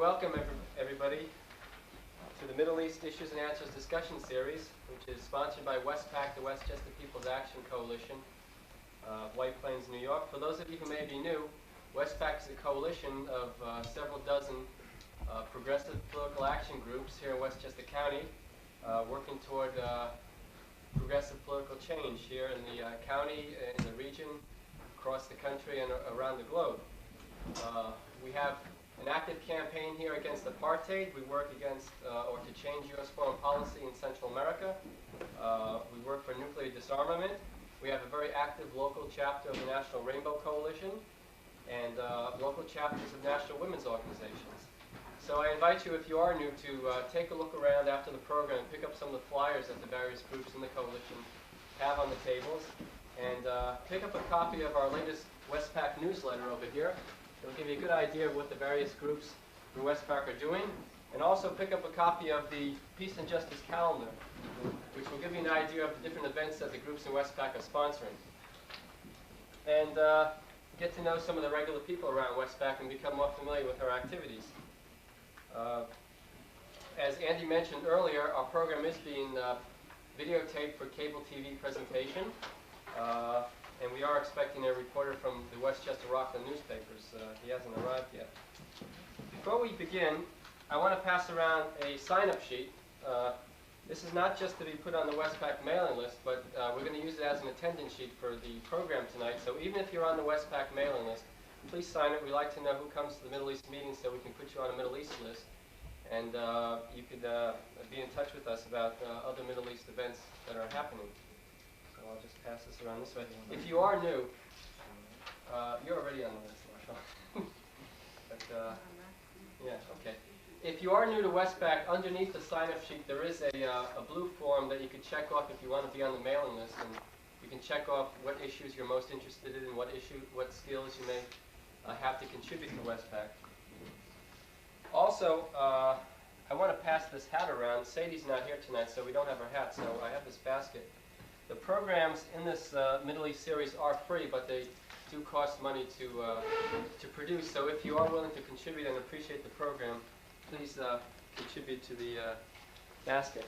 welcome everybody to the Middle East Issues and Answers discussion series, which is sponsored by WESPAC, the Westchester People's Action Coalition, White Plains, New York. For those of you who may be new, WESPAC is a coalition of several dozen progressive political action groups here in Westchester County, working toward progressive political change here in the county, in the region, across the country, and around the globe. We have an active campaign here against apartheid. We work against or to change U.S. foreign policy in Central America. We work for nuclear disarmament. We have a very active local chapter of the National Rainbow Coalition and local chapters of national women's organizations. So I invite you, if you are new, to take a look around after the program, pick up some of the flyers that the various groups in the coalition have on the tables, and pick up a copy of our latest WESPAC newsletter over here. It'll give you a good idea of what the various groups in WESPAC are doing, and also pick up a copy of the Peace and Justice calendar, which will give you an idea of the different events that the groups in WESPAC are sponsoring. And get to know some of the regular people around WESPAC and become more familiar with our activities. As Andy mentioned earlier, our program is being videotaped for cable TV presentation. And we are expecting a reporter from the Westchester Rockland newspapers. He hasn't arrived yet. Before we begin, I want to pass around a sign-up sheet. This is not just to be put on the WESPAC mailing list, but we're going to use it as an attendance sheet for the program tonight. So even if you're on the WESPAC mailing list, please sign it. We like to know who comes to the Middle East meetings so we can put you on a Middle East list. And you could be in touch with us about other Middle East events that are happening. So I'll just pass this around this way. If you are new, you're already on the list, Marshall. But, yeah, okay. If you are new to WESPAC, underneath the sign-up sheet there is a blue form that you can check off if you want to be on the mailing list, and you can check off what issues you're most interested in, what skills you may have to contribute to WESPAC. Also, I want to pass this hat around. Sadie's not here tonight, so we don't have her hat, so I have this basket. The programs in this Middle East series are free, but they do cost money to produce. So if you are willing to contribute and appreciate the program, please contribute to the basket.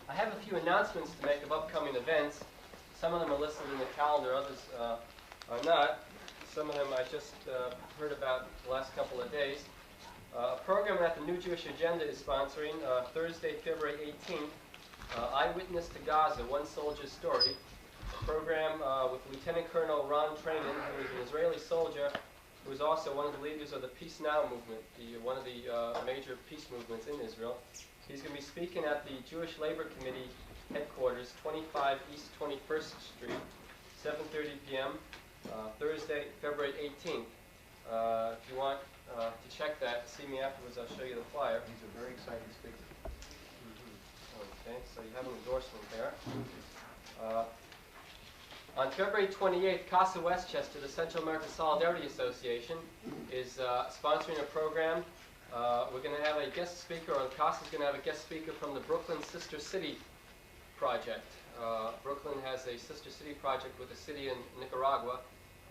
I have a few announcements to make of upcoming events. Some of them are listed in the calendar, others are not. Some of them I just heard about the last couple of days. A program that the New Jewish Agenda is sponsoring, Thursday, February 18th, Eyewitness to Gaza, One Soldier's Story. A program with Lieutenant Colonel Ron Traiman, who is an Israeli soldier, who is also one of the leaders of the Peace Now movement, one of the major peace movements in Israel. He's going to be speaking at the Jewish Labor Committee headquarters, 25 East 21st Street, 7:30 p.m., Thursday, February 18th. If you want to check that, see me afterwards, I'll show you the flyer. He's a very exciting speaker. Okay, so you have an endorsement there. On February 28th, CASA Westchester, the Central American Solidarity Association, is sponsoring a program. We're going to have a guest speaker, or CASA is going to have a guest speaker from the Brooklyn Sister City Project. Brooklyn has a Sister City project with a city in Nicaragua,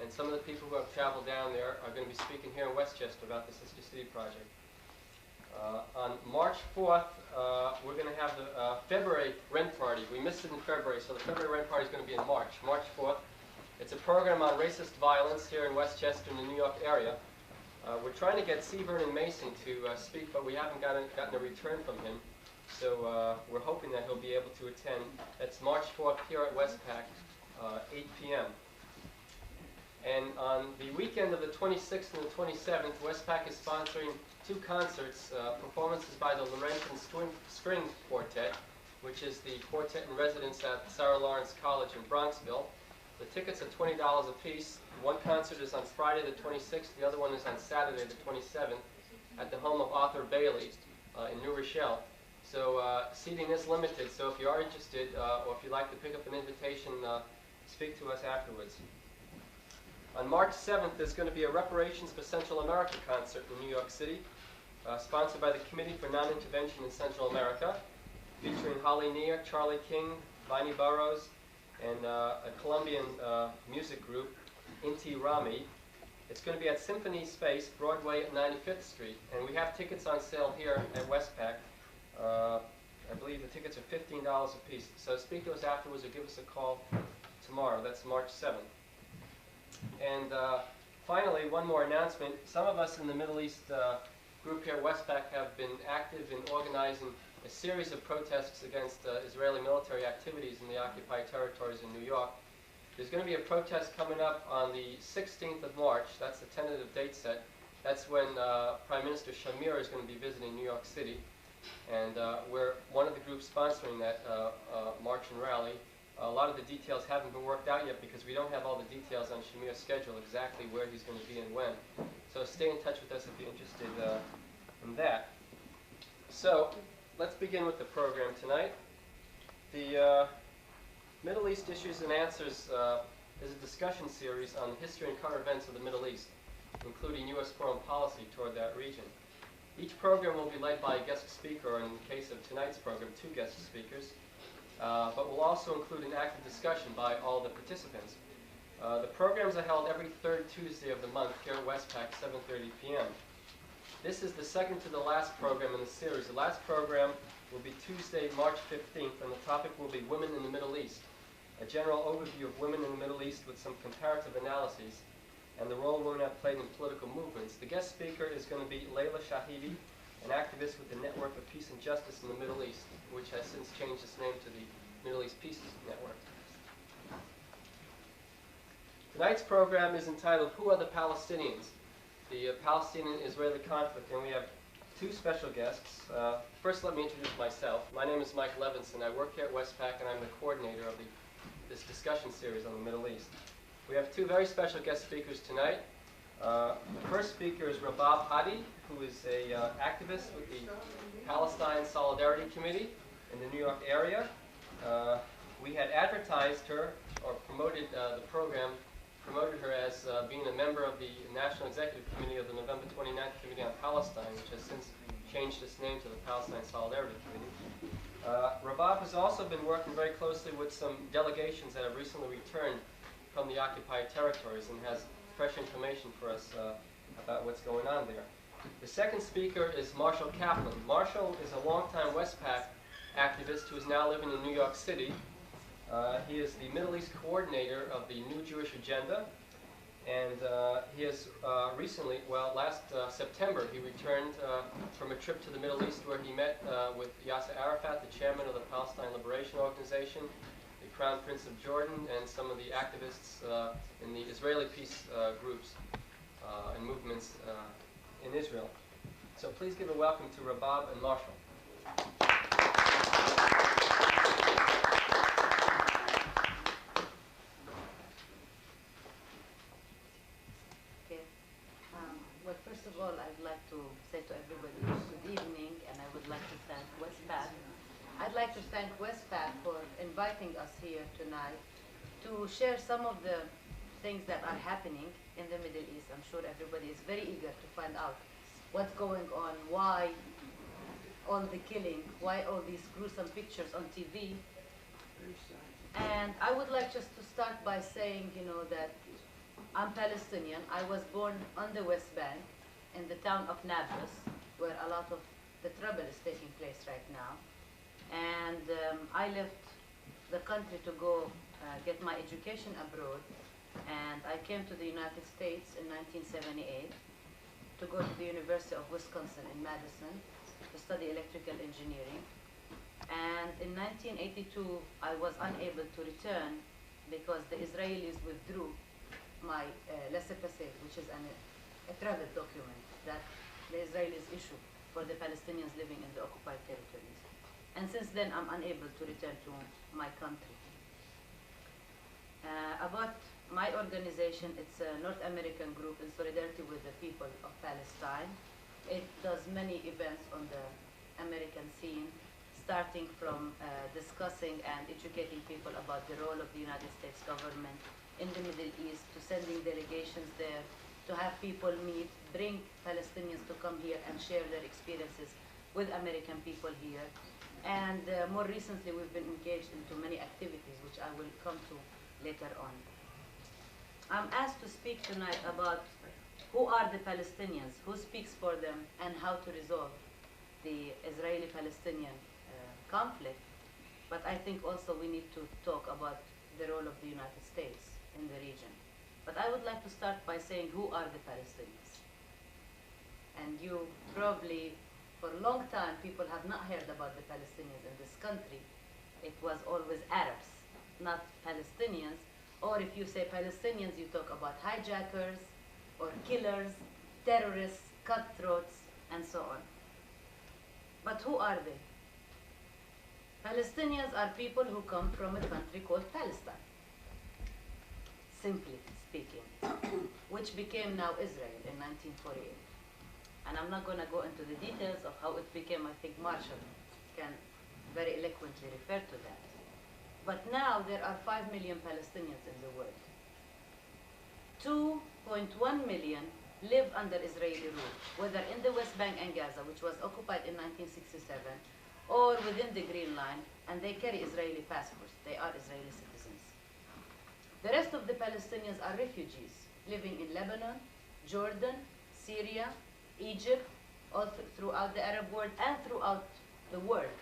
and some of the people who have traveled down there are going to be speaking here in Westchester about the Sister City project. On March 4th, we're going to have the February Rent Party. We missed it in February, so the February Rent Party is going to be in March, March 4th. It's a program on racist violence here in Westchester in the New York area. We're trying to get C. Vernon Mason to speak, but we haven't gotten a return from him. So we're hoping that he'll be able to attend. That's March 4th here at WESPAC, 8 p.m. And on the weekend of the 26th and the 27th, WESPAC is sponsoring two concerts, performances by the Laurentian String Quartet, which is the quartet in residence at Sarah Lawrence College in Bronxville. The tickets are $20 a piece. One concert is on Friday the 26th, the other one is on Saturday the 27th at the home of Arthur Bailey in New Rochelle. So seating is limited, so if you are interested or if you'd like to pick up an invitation, speak to us afterwards. On March 7th, there's going to be a Reparations for Central America concert in New York City, sponsored by the Committee for Non-Intervention in Central America, featuring Holly Neer, Charlie King, Bonnie Burroughs, and a Colombian music group, Inti Rami. It's going to be at Symphony Space, Broadway at 95th Street. And we have tickets on sale here at WESPAC. I believe the tickets are $15 a piece. So speak to us afterwards or give us a call tomorrow. That's March 7th. And finally, one more announcement. Some of us in the Middle East group here at WESPAC have been active in organizing a series of protests against Israeli military activities in the occupied territories in New York. There's going to be a protest coming up on the 16th of March. That's the tentative date set. That's when Prime Minister Shamir is going to be visiting New York City. And we're one of the groups sponsoring that march and rally. A lot of the details haven't been worked out yet because we don't have all the details on Shamir's schedule, exactly where he's going to be and when. So stay in touch with us if you're interested in that. So let's begin with the program tonight. The Middle East Issues and Answers is a discussion series on the history and current events of the Middle East, including U.S. foreign policy toward that region. Each program will be led by a guest speaker, or in the case of tonight's program, 2 guest speakers, but will also include an active discussion by all the participants. The programs are held every 3rd Tuesday of the month here at WESPAC, 7:30 p.m. This is the second to the last program in the series. The last program will be Tuesday, March 15th, and the topic will be Women in the Middle East, a general overview of women in the Middle East with some comparative analyses and the role women have played in political movements. The guest speaker is going to be Layla Shahidi, an activist with the Network of Peace and Justice in the Middle East, which has since changed its name to the Middle East Peace Network. Tonight's program is entitled, Who Are the Palestinians? The Palestinian-Israeli conflict, and we have 2 special guests. First, let me introduce myself. My name is Mike Levinson. I work here at WESPAC, and I'm the coordinator of this discussion series on the Middle East. We have 2 very special guest speakers tonight. The first speaker is Abdulhadi, who is an activist with the Palestine Solidarity Committee in the New York area. We had advertised her, or promoted the program, promoted her as being a member of the National Executive Committee of the November 29th Committee on Palestine, which has since changed its name to the Palestine Solidarity Committee. Rabab has also been working very closely with some delegations that have recently returned from the occupied territories and has fresh information for us about what's going on there. The second speaker is Marshall Kaplan. Marshall is a longtime WESPAC activist who is now living in New York City. He is the Middle East coordinator of the New Jewish Agenda, and he has recently, well, last September, he returned from a trip to the Middle East where he met with Yasser Arafat, the chairman of the Palestine Liberation Organization, the Crown Prince of Jordan, and some of the activists in the Israeli peace groups and movements in Israel. So please give a welcome to Rabab and Marshall. Well, first of all, I'd like to say to everybody good evening, and I would like to thank WESPAC. I'd like to thank WESPAC for inviting us here tonight to share some of the things that are happening in the Middle East. I'm sure everybody is very eager to find out what's going on, why all the killing, why all these gruesome pictures on TV. And I would like just to start by saying, that I'm Palestinian. I was born on the West Bank in the town of Nablus, where a lot of the trouble is taking place right now. And I left the country to go get my education abroad. And I came to the United States in 1978 to go to the University of Wisconsin in Madison to study electrical engineering. And in 1982, I was unable to return because the Israelis withdrew my laissez-passer, which is a travel document that the Israelis issue for the Palestinians living in the occupied territories. And since then, I'm unable to return to my country. About my organization, it's a North American group in solidarity with the people of Palestine. It does many events on the American scene, starting from discussing and educating people about the role of the United States government in the Middle East, to sending delegations there, to have people meet, bring Palestinians to come here and share their experiences with American people here. And more recently, we've been engaged into many activities, which I will come to later on. I'm asked to speak tonight about who are the Palestinians, who speaks for them, and how to resolve the Israeli-Palestinian conflict. But I think also we need to talk about the role of the United States in the region. But I would like to start by saying, who are the Palestinians? And you probably, for a long time, people have not heard about the Palestinians in this country. It was always Arabs, not Palestinians. Or if you say Palestinians, you talk about hijackers, or killers, terrorists, cutthroats, and so on. But who are they? Palestinians are people who come from a country called Palestine, simply speaking, which became now Israel in 1948. And I'm not going to go into the details of how it became. I think Marshall can very eloquently refer to that. But now there are 5 million Palestinians in the world. 2.1 million live under Israeli rule, whether in the West Bank and Gaza, which was occupied in 1967, or within the Green Line, and they carry Israeli passports. They are Israeli citizens. The rest of the Palestinians are refugees living in Lebanon, Jordan, Syria, Egypt, all throughout the Arab world and throughout the world.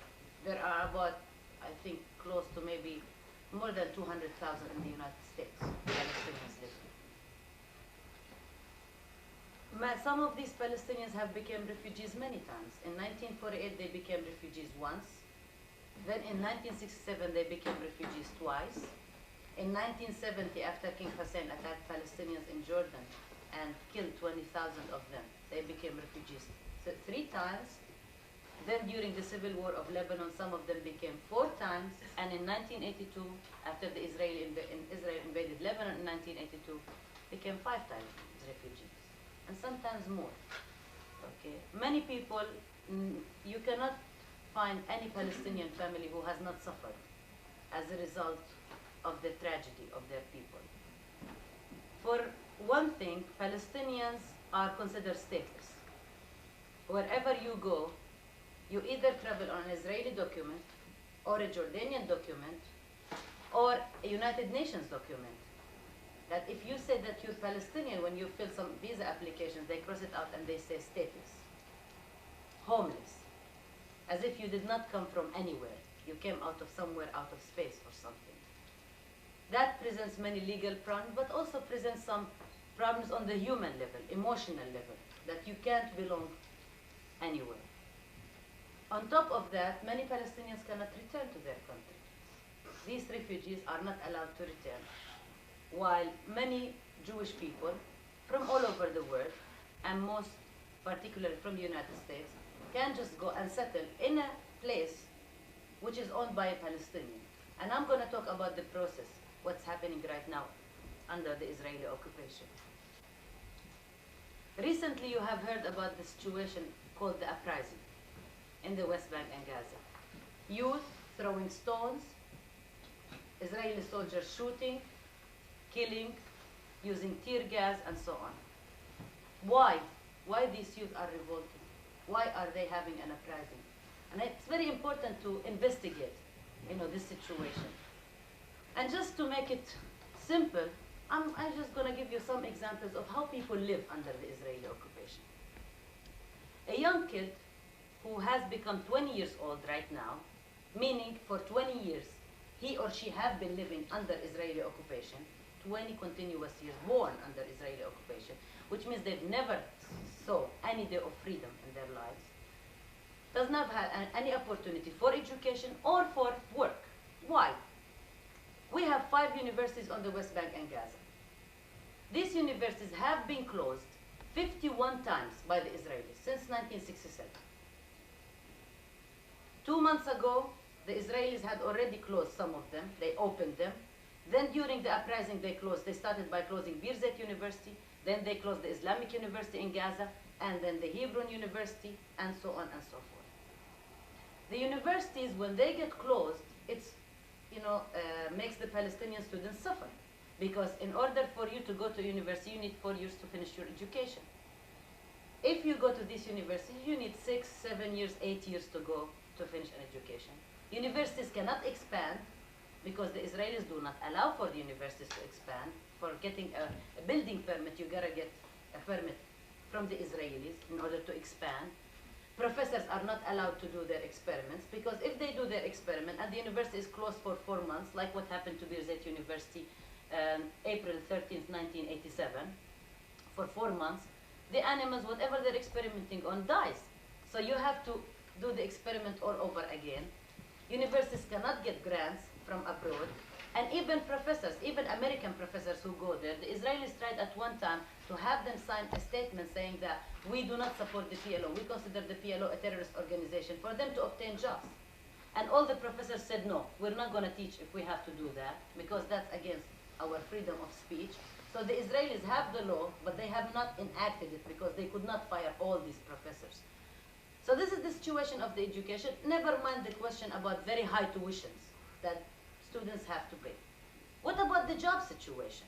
There are about, I think, close to maybe more than 200,000 in the United States, Palestinians living. Some of these Palestinians have become refugees many times. In 1948, they became refugees once. Then in 1967, they became refugees twice. In 1970, after King Hussein attacked Palestinians in Jordan and killed 20,000 of them, they became refugees 3 times. Then during the civil war of Lebanon, some of them became 4 times. And in 1982, after Israel invaded Lebanon in 1982, became 5 times refugees, and sometimes more. Okay, many people, you cannot find any Palestinian family who has not suffered as a result of the tragedy of their people. For one thing, Palestinians are considered stateless. Wherever you go, you either travel on an Israeli document, or a Jordanian document, or a United Nations document. That if you say that you're Palestinian, when you fill some visa applications, they cross it out and they say stateless, homeless, as if you did not come from anywhere. You came out of somewhere, out of space or something. That presents many legal problems, but also presents some problems on the human level, emotional level, that you can't belong anywhere. On top of that, many Palestinians cannot return to their country. These refugees are not allowed to return, while many Jewish people from all over the world, and most particularly from the United States, can just go and settle in a place which is owned by a Palestinian. And I'm going to talk about the process, what's happening right now under the Israeli occupation. Recently, you have heard about the situation called the Uprising in the West Bank and Gaza. Youth throwing stones, Israeli soldiers shooting, killing, using tear gas, and so on. Why? Why these youth are revolting? Why are they having an uprising? And it's very important to investigate, this situation. And just to make it simple, I'm just going to give you some examples of how people live under the Israeli occupation. A young kid who has become 20 years old right now, meaning for 20 years, he or she have been living under Israeli occupation, 20 continuous years born under Israeli occupation, which means they've never saw any day of freedom in their lives, does not have any opportunity for education or for work. Why? We have 5 universities on the West Bank and Gaza. These universities have been closed 51 times by the Israelis since 1967. 2 months ago, the Israelis had already closed some of them. They opened them. Then during the uprising, they started by closing Birzeit University. Then they closed the Islamic University in Gaza, and then the Hebron University, and so on and so forth. The universities, when they get closed, it's, makes the Palestinian students suffer. Because in order for you to go to university, you need 4 years to finish your education. If you go to these universities, you need 6, 7 years, 8 years to go to finish an education. Universities cannot expand because the Israelis do not allow for the universities to expand. For getting a building permit, you gotta get a permit from the Israelis in order to expand. Professors are not allowed to do their experiments, because if they do their experiment and the university is closed for 4 months, like what happened to Birzeit University April 13th, 1987, for 4 months, the animals, whatever they're experimenting on, dies. So you have to do the experiment all over again. Universities cannot get grants from abroad. And even professors, even American professors who go there, the Israelis tried at one time to have them sign a statement saying that we do not support the PLO. We consider the PLO a terrorist organization, for them to obtain jobs. And all the professors said, no, we're not going to teach if we have to do that, because that's against our freedom of speech. So the Israelis have the law, but they have not enacted it because they could not fire all these professors. So this is the situation of the education. Never mind the question about very high tuitions that students have to pay. What about the job situation?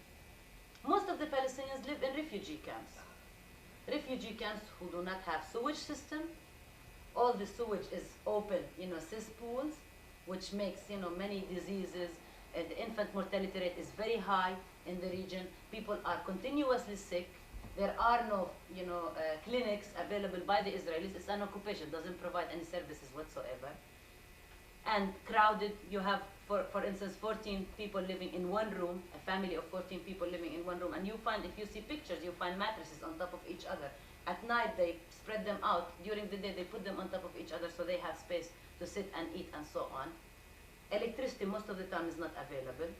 Most of the Palestinians live in refugee camps. Refugee camps who do not have sewage system. All the sewage is open, cesspools, which makes, many diseases. And the infant mortality rate is very high in the region. People are continuously sick. There are no, clinics available by the Israelis. It's an occupation, doesn't provide any services whatsoever. And crowded, you have, for instance, 14 people living in one room, a family of 14 people living in one room. And you find, if you see pictures, you find mattresses on top of each other. At night, they spread them out. During the day, they put them on top of each other so they have space to sit and eat and so on. Electricity, most of the time, is not available.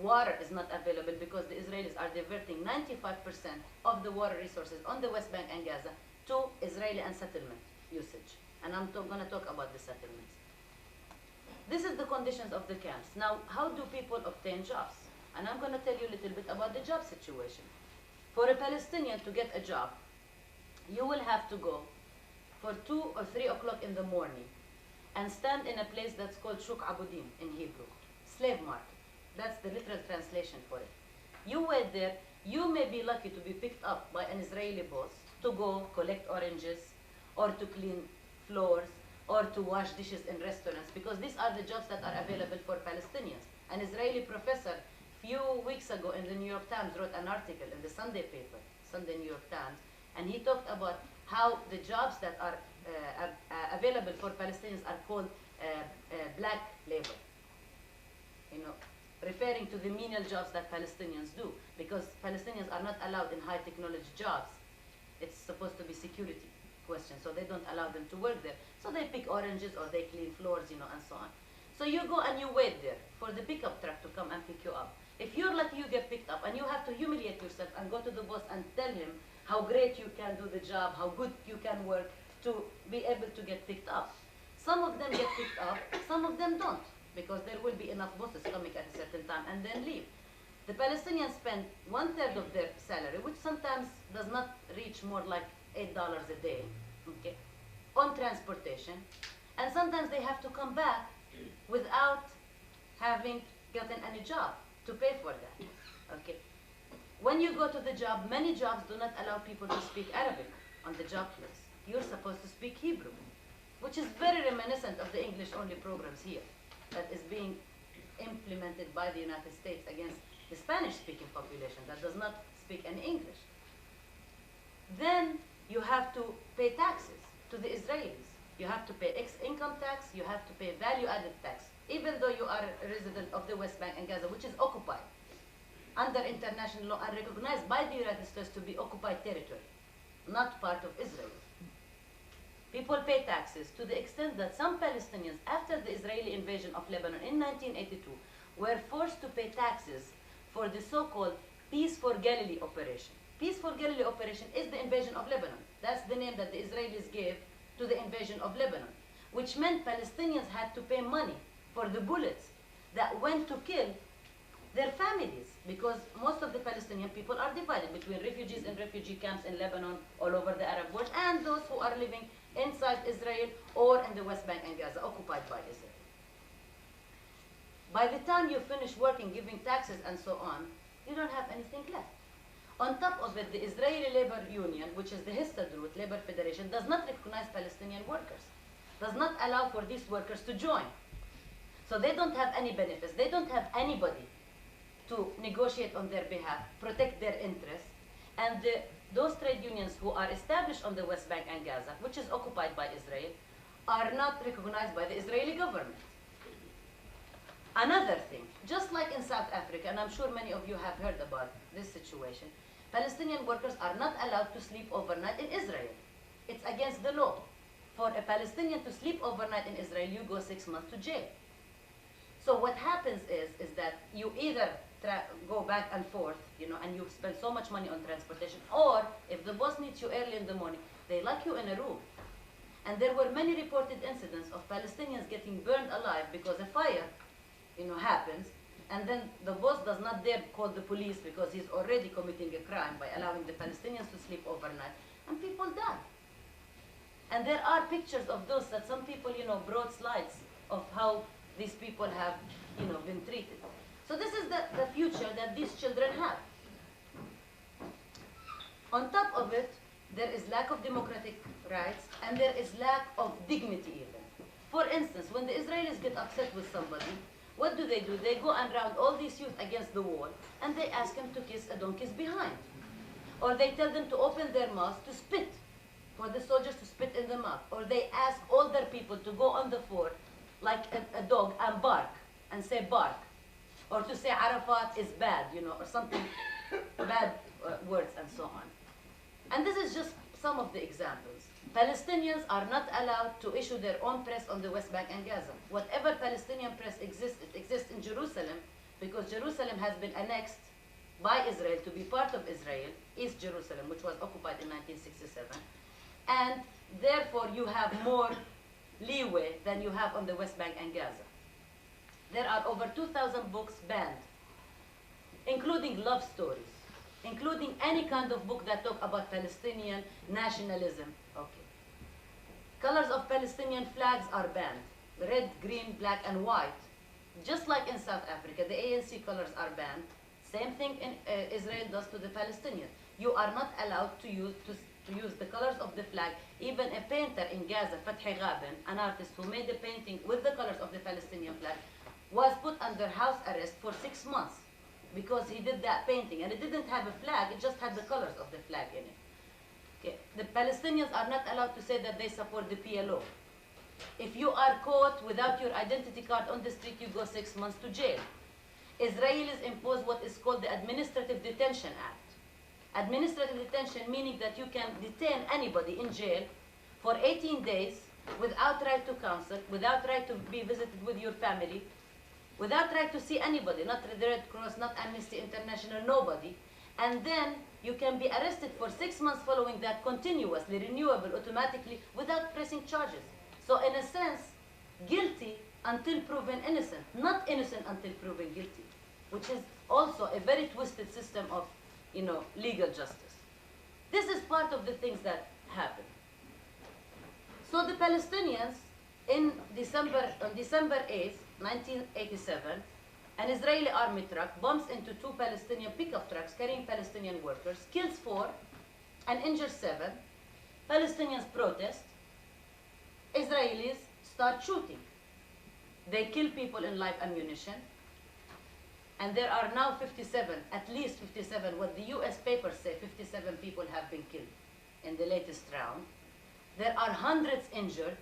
Water is not available because the Israelis are diverting 95% of the water resources on the West Bank and Gaza to Israeli and settlement usage. And I'm going to talk about the settlements. This is the conditions of the camps. Now, how do people obtain jobs? And I'm going to tell you a little bit about the job situation. For a Palestinian to get a job, you will have to go for 2 or 3 o'clock in the morning and stand in a place that's called Shuk Abudim in Hebrew, slave market. That's the literal translation for it. You wait there. You may be lucky to be picked up by an Israeli boss to go collect oranges or to clean floors or to wash dishes in restaurants, because these are the jobs that are available for Palestinians. An Israeli professor a few weeks ago in the New York Times wrote an article in the Sunday paper, Sunday New York Times, and he talked about how the jobs that are available for Palestinians are called black labor. Referring to the menial jobs that Palestinians do, because Palestinians are not allowed in high technology jobs. It's supposed to be security question, so they don't allow them to work there. So they pick oranges or they clean floors, and so on. So you go and you wait there for the pickup truck to come and pick you up. If you're lucky, you get picked up, and you have to humiliate yourself and go to the boss and tell him how great you can do the job, how good you can work to be able to get picked up. Some of them get picked up, some of them don't, because there will be enough bosses coming at a certain time and then leave. The Palestinians spend 1/3 of their salary, which sometimes does not reach more like $8 a day, okay, on transportation, and sometimes they have to come back without having gotten any job to pay for that, okay. When you go to the job, many jobs do not allow people to speak Arabic on the job place. You're supposed to speak Hebrew, which is very reminiscent of the English-only programs here that is being implemented by the United States against the Spanish-speaking population that does not speak any English. Then you have to pay taxes to the Israelis. You have to pay income tax, you have to pay value-added tax, even though you are a resident of the West Bank and Gaza, which is occupied under international law and recognized by the United States to be occupied territory, not part of Israel. People pay taxes to the extent that some Palestinians, after the Israeli invasion of Lebanon in 1982, were forced to pay taxes for the so-called Peace for Galilee operation. Peace for Galilee operation is the invasion of Lebanon. That's the name that the Israelis gave to the invasion of Lebanon, which meant Palestinians had to pay money for the bullets that went to kill their families, because most of the Palestinian people are divided between refugees in refugee camps in Lebanon, all over the Arab world, and those who are living inside Israel or in the West Bank and Gaza, occupied by Israel. By the time you finish working, giving taxes and so on, you don't have anything left. On top of it, the Israeli Labor Union, which is the Histadrut Labor Federation, does not recognize Palestinian workers, does not allow for these workers to join. So they don't have any benefits. They don't have anybody to negotiate on their behalf, protect their interests, and the those trade unions who are established on the West Bank and Gaza, which is occupied by Israel, are not recognized by the Israeli government. Another thing, just like in South Africa, and I'm sure many of you have heard about this situation, Palestinian workers are not allowed to sleep overnight in Israel. It's against the law. For a Palestinian to sleep overnight in Israel, you go 6 months to jail. So what happens is that you either go back and forth, and you spend so much money on transportation, or if the boss needs you early in the morning, they lock you in a room. And there were many reported incidents of Palestinians getting burned alive because a fire, happens, and then the boss does not dare call the police because he's already committing a crime by allowing the Palestinians to sleep overnight, and people die. And there are pictures of those that some people, brought slides of how these people have, been treated. So this is the future that these children have. On top of it, there is lack of democratic rights, and there is lack of dignity even. For instance, when the Israelis get upset with somebody, what do? They go and round all these youth against the wall, and they ask them to kiss a donkey's behind. Or they tell them to open their mouths to spit, for the soldiers to spit in the mouth. Or they ask older people to go on the floor like a dog and bark, and say bark. Or to say Arafat is bad, or something, bad words and so on. And this is just some of the examples. Palestinians are not allowed to issue their own press on the West Bank and Gaza. Whatever Palestinian press exists, it exists in Jerusalem, because Jerusalem has been annexed by Israel to be part of Israel, East Jerusalem, which was occupied in 1967. And therefore, you have more leeway than you have on the West Bank and Gaza. There are over 2,000 books banned, including love stories, including any kind of book that talk about Palestinian nationalism. Okay. Colors of Palestinian flags are banned, red, green, black, and white. Just like in South Africa, the ANC colors are banned. Same thing in Israel does to the Palestinians. You are not allowed to use the colors of the flag. Even a painter in Gaza, Fathi Ghaben, an artist who made a painting with the colors of the Palestinian flag, was put under house arrest for 6 months because he did that painting. And it didn't have a flag, it just had the colors of the flag in it. Okay. The Palestinians are not allowed to say that they support the PLO. If you are caught without your identity card on the street, you go 6 months to jail. Israelis impose what is called the Administrative Detention Act. Administrative detention meaning that you can detain anybody in jail for 18 days without right to counsel, without right to be visited with your family, without right to see anybody, not the Red Cross, not Amnesty International, nobody. And then you can be arrested for 6 months following that, continuously, renewable, automatically, without pressing charges. So in a sense, guilty until proven innocent, not innocent until proven guilty, which is also a very twisted system of, legal justice. This is part of the things that happen. So the Palestinians, on December 8th, 1987, an Israeli army truck bumps into 2 Palestinian pickup trucks carrying Palestinian workers, kills 4 and injures 7. Palestinians protest. Israelis start shooting. They kill people in live ammunition. And there are now 57, at least 57, what the US papers say, 57 people have been killed in the latest round. There are hundreds injured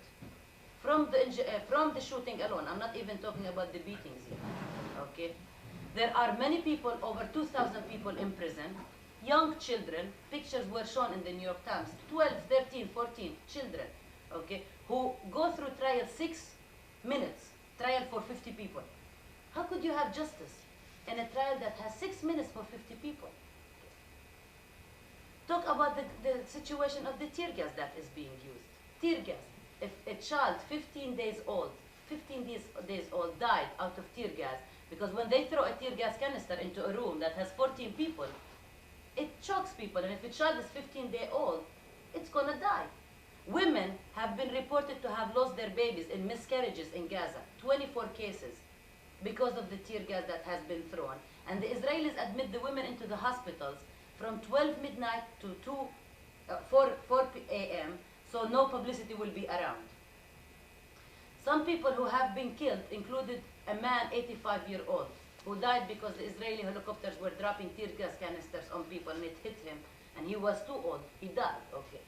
from the shooting alone. I'm not even talking about the beatings here, okay? There are many people, over 2,000 people in prison, young children. Pictures were shown in the New York Times, 12, 13, 14 children, okay, who go through trial 6 minutes, trial for 50 people. How could you have justice in a trial that has 6 minutes for 50 people? Talk about the situation of the tear gas that is being used. Tear gas. If a child 15 days old died out of tear gas, because when they throw a tear gas canister into a room that has 14 people, it chokes people, and if a child is 15 days old, it's gonna die. Women have been reported to have lost their babies in miscarriages in Gaza, 24 cases, because of the tear gas that has been thrown. And the Israelis admit the women into the hospitals from 12 midnight to 4 a.m., so no publicity will be around. Some people who have been killed included a man, 85-year-old, who died because the Israeli helicopters were dropping tear gas canisters on people and it hit him and he was too old. He died. Okay.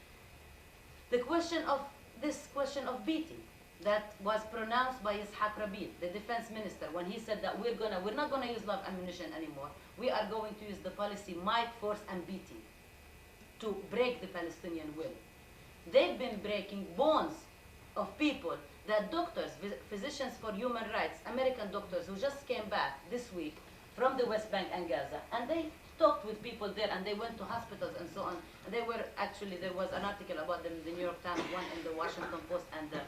The question of beating that was pronounced by Yitzhak Rabin, the defense minister, when he said that we're not gonna use live ammunition anymore. We are going to use the policy might, force, and beating to break the Palestinian will. They've been breaking bones of people that doctors, physicians for human rights, American doctors who just came back this week from the West Bank and Gaza, and they talked with people there, and they went to hospitals and so on. And they were actually, there was an article about them in the New York Times, one in the Washington Post and the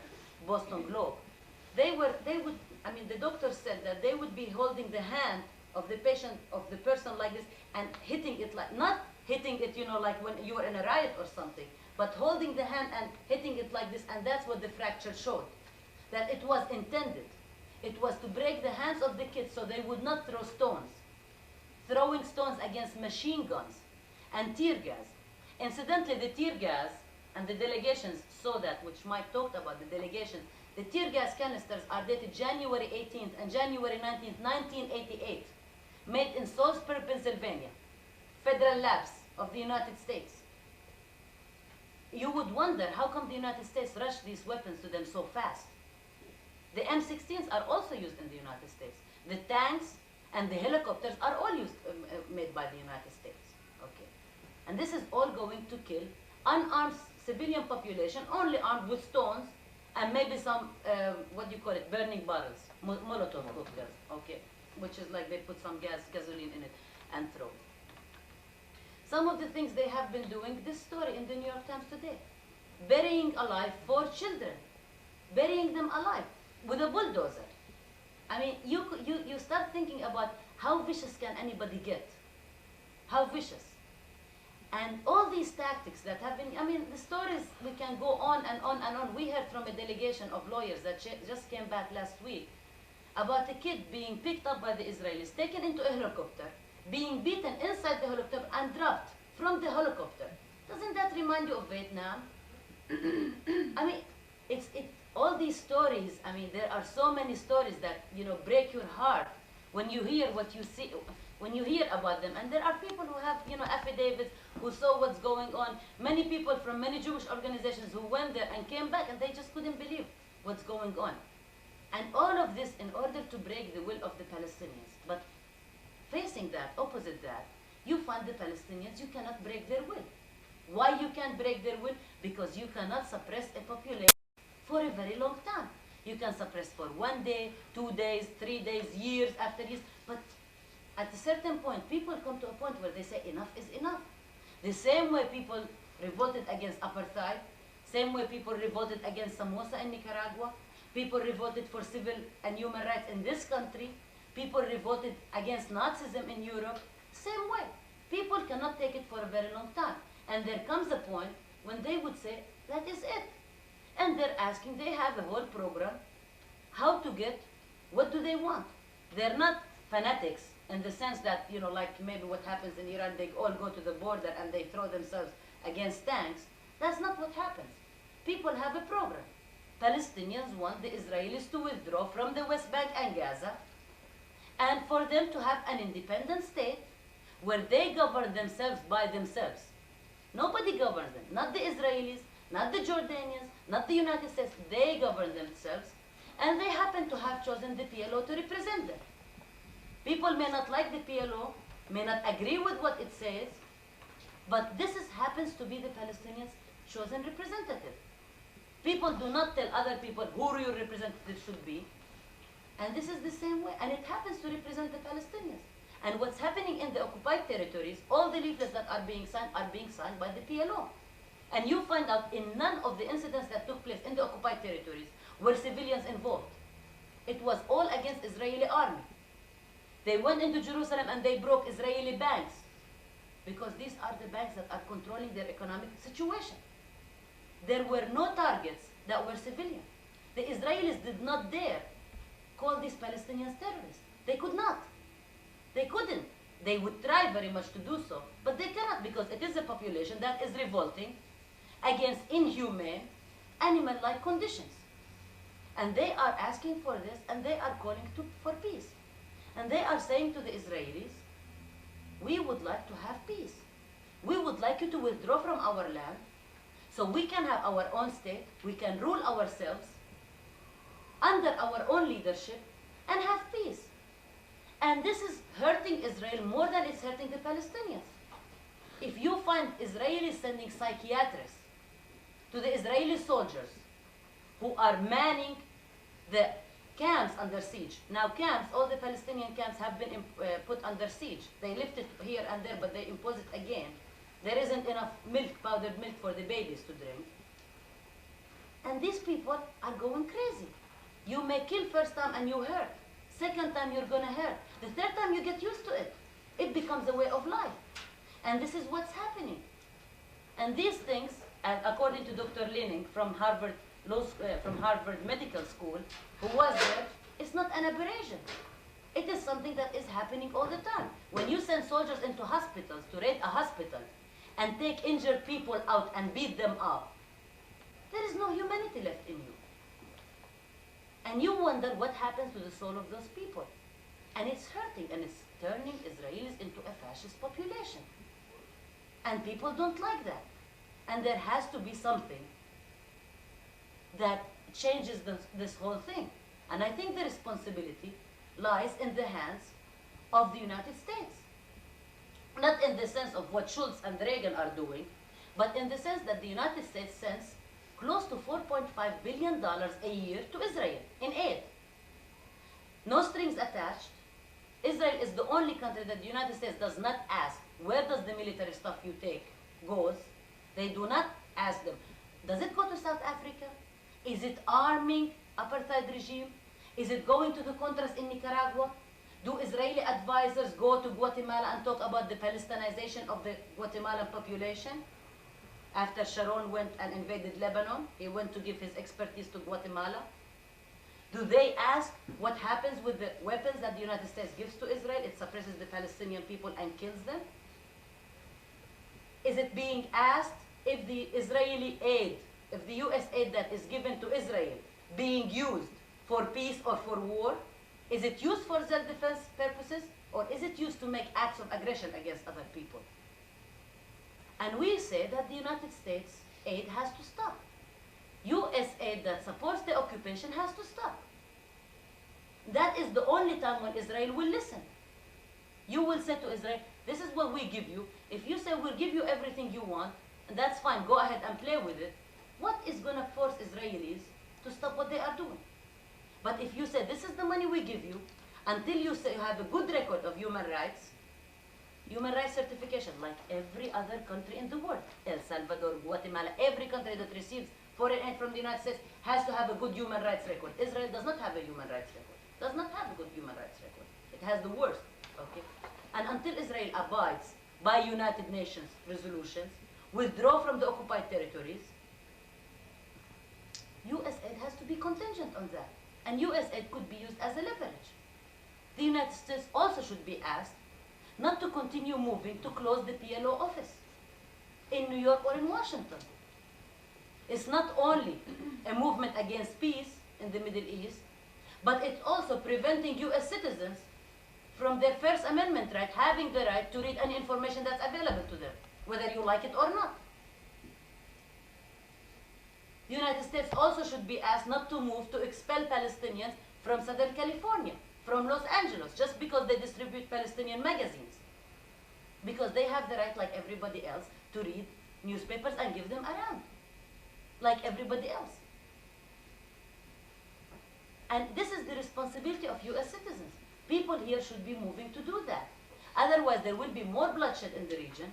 Boston Globe. The doctors said that they would be holding the hand of the patient, of the person like this, and hitting it like, not hitting it, like when you were in a riot or something, but holding the hand and hitting it like this, and that's what the fracture showed. That it was intended. It was to break the hands of the kids so they would not throw stones. Throwing stones against machine guns and tear gas. Incidentally, the tear gas, and the delegations saw that, which Mike talked about, the delegation, the tear gas canisters are dated January 18th and January 19th, 1988, made in Salisbury, Pennsylvania, federal labs of the United States. You would wonder, how come the United States rushed these weapons to them so fast? The M16s are also used in the United States. The tanks and the helicopters are all used, made by the United States. Okay. And this is all going to kill unarmed civilian population, only armed with stones and maybe some, burning bottles, Molotov cocktails, okay, which is like they put some gasoline in it and throw it. Some of the things they have been doing, this story in the New York Times today, burying alive 4 children, burying them alive with a bulldozer. I mean, you start thinking about how vicious can anybody get? How vicious? And all these tactics that have been, the stories, we can go on and on and on. We heard from a delegation of lawyers that just came back last week about a kid being picked up by the Israelis, taken into a helicopter, being beaten inside the helicopter and dropped from the helicopter. Doesn't that remind you of Vietnam? All these stories, there are so many stories that, break your heart when you hear what you see, when you hear about them. And there are people who have, affidavits, who saw what's going on. Many people from many Jewish organizations who went there and came back, and they just couldn't believe what's going on. And all of this in order to break the will of the Palestinians. But facing that, opposite that, you find the Palestinians, you cannot break their will. Why you can't break their will? Because you cannot suppress a population for a very long time. You can suppress for 1 day, 2 days, 3 days, years after years, but at a certain point, people come to a point where they say enough is enough. The same way people revolted against apartheid, same way people revolted against Somoza in Nicaragua, people revolted for civil and human rights in this country, people revolted against Nazism in Europe, same way. People cannot take it for a very long time. And there comes a point when they would say, that is it. And they're asking, they have a whole program, how to get, what do they want? They're not fanatics in the sense that, like maybe what happens in Iran, they all go to the border and they throw themselves against tanks. That's not what happens. People have a program. Palestinians want the Israelis to withdraw from the West Bank and Gaza, and for them to have an independent state where they govern themselves by themselves. Nobody governs them, not the Israelis, not the Jordanians, not the United States. They govern themselves, and they happen to have chosen the PLO to represent them. People may not like the PLO, may not agree with what it says, but this happens to be the Palestinians' chosen representative. People do not tell other people who your representative should be, and this is the same way, and it happens to represent the Palestinians. And what's happening in the occupied territories, all the leaflets that are being signed by the PLO. And you find out in none of the incidents that took place in the occupied territories were civilians involved. It was all against Israeli army. They went into Jerusalem and they broke Israeli banks, because these are the banks that are controlling their economic situation. There were no targets that were civilian. The Israelis did not dare call these Palestinians terrorists. They could not. They couldn't. They would try very much to do so, but they cannot, because it is a population that is revolting against inhumane, animal-like conditions. And they are asking for this, and they are calling for peace. And they are saying to the Israelis, we would like to have peace. We would like you to withdraw from our land so we can have our own state, we can rule ourselves under our own leadership and have peace. And this is hurting Israel more than it's hurting the Palestinians. If you find Israelis sending psychiatrists to the Israeli soldiers who are manning the camps under siege. Now camps, all the Palestinian camps have been put under siege. They lift it here and there, but they impose it again. There isn't enough milk, powdered milk for the babies to drink. And these people are going crazy. You may kill first time and you hurt. Second time you're gonna hurt. The third time you get used to it. It becomes a way of life. And this is what's happening. And these things, and according to Dr. Lening from Harvard Medical School, who was there, it's not an aberration. It is something that is happening all the time. When you send soldiers into hospitals to raid a hospital and take injured people out and beat them up, there is no humanity left in you. And you wonder what happens to the soul of those people. And it's hurting, and it's turning Israelis into a fascist population. And people don't like that. And there has to be something that changes this whole thing. And I think the responsibility lies in the hands of the United States. Not in the sense of what Schultz and Reagan are doing, but in the sense that the United States sends close to $4.5 billion a year to Israel in aid. No strings attached. Israel is the only country that the United States does not ask, where does the military stuff you take goes? They do not ask them. Does it go to South Africa? Is it arming apartheid regime? Is it going to the Contras in Nicaragua? Do Israeli advisors go to Guatemala and talk about the Palestinization of the Guatemalan population? After Sharon went and invaded Lebanon, he went to give his expertise to Guatemala. Do they ask what happens with the weapons that the United States gives to Israel? It suppresses the Palestinian people and kills them. Is it being asked if the Israeli aid, if the US aid that is given to Israel being used for peace or for war? Is it used for self-defense purposes, or is it used to make acts of aggression against other people? And we say that the United States aid has to stop. US aid that supports the occupation has to stop. That is the only time when Israel will listen. You will say to Israel, this is what we give you. If you say we'll give you everything you want, and that's fine, go ahead and play with it, what is going to force Israelis to stop what they are doing? But if you say, this is the money we give you, until you say you have a good record of human rights certification, like every other country in the world, El Salvador, Guatemala, every country that receives foreign aid from the United States has to have a good human rights record. Israel does not have a human rights record, does not have a good human rights record. It has the worst, okay? And until Israel abides by United Nations resolutions, withdraw from the occupied territories, US aid has to be contingent on that. And US aid could be used as a leverage. The United States also should be asked not to continue moving to close the PLO office in New York or in Washington. It's not only a movement against peace in the Middle East, but it's also preventing US citizens from their First Amendment right, having the right to read any information that's available to them, whether you like it or not. The United States also should be asked not to move to expel Palestinians from Southern California, from Los Angeles, just because they distribute Palestinian magazines. Because they have the right, like everybody else, to read newspapers and give them around, like everybody else. And this is the responsibility of US citizens. People here should be moving to do that. Otherwise, there will be more bloodshed in the region.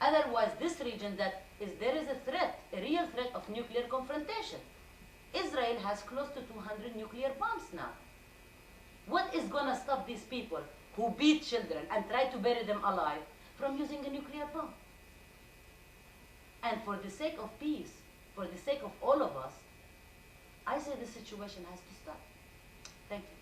Otherwise, this region there is a threat, a real threat of nuclear confrontation. Israel has close to 200 nuclear bombs now. What is going to stop these people who beat children and try to bury them alive from using a nuclear bomb? And for the sake of peace, for the sake of all of us, I say the situation has to stop. Thank you.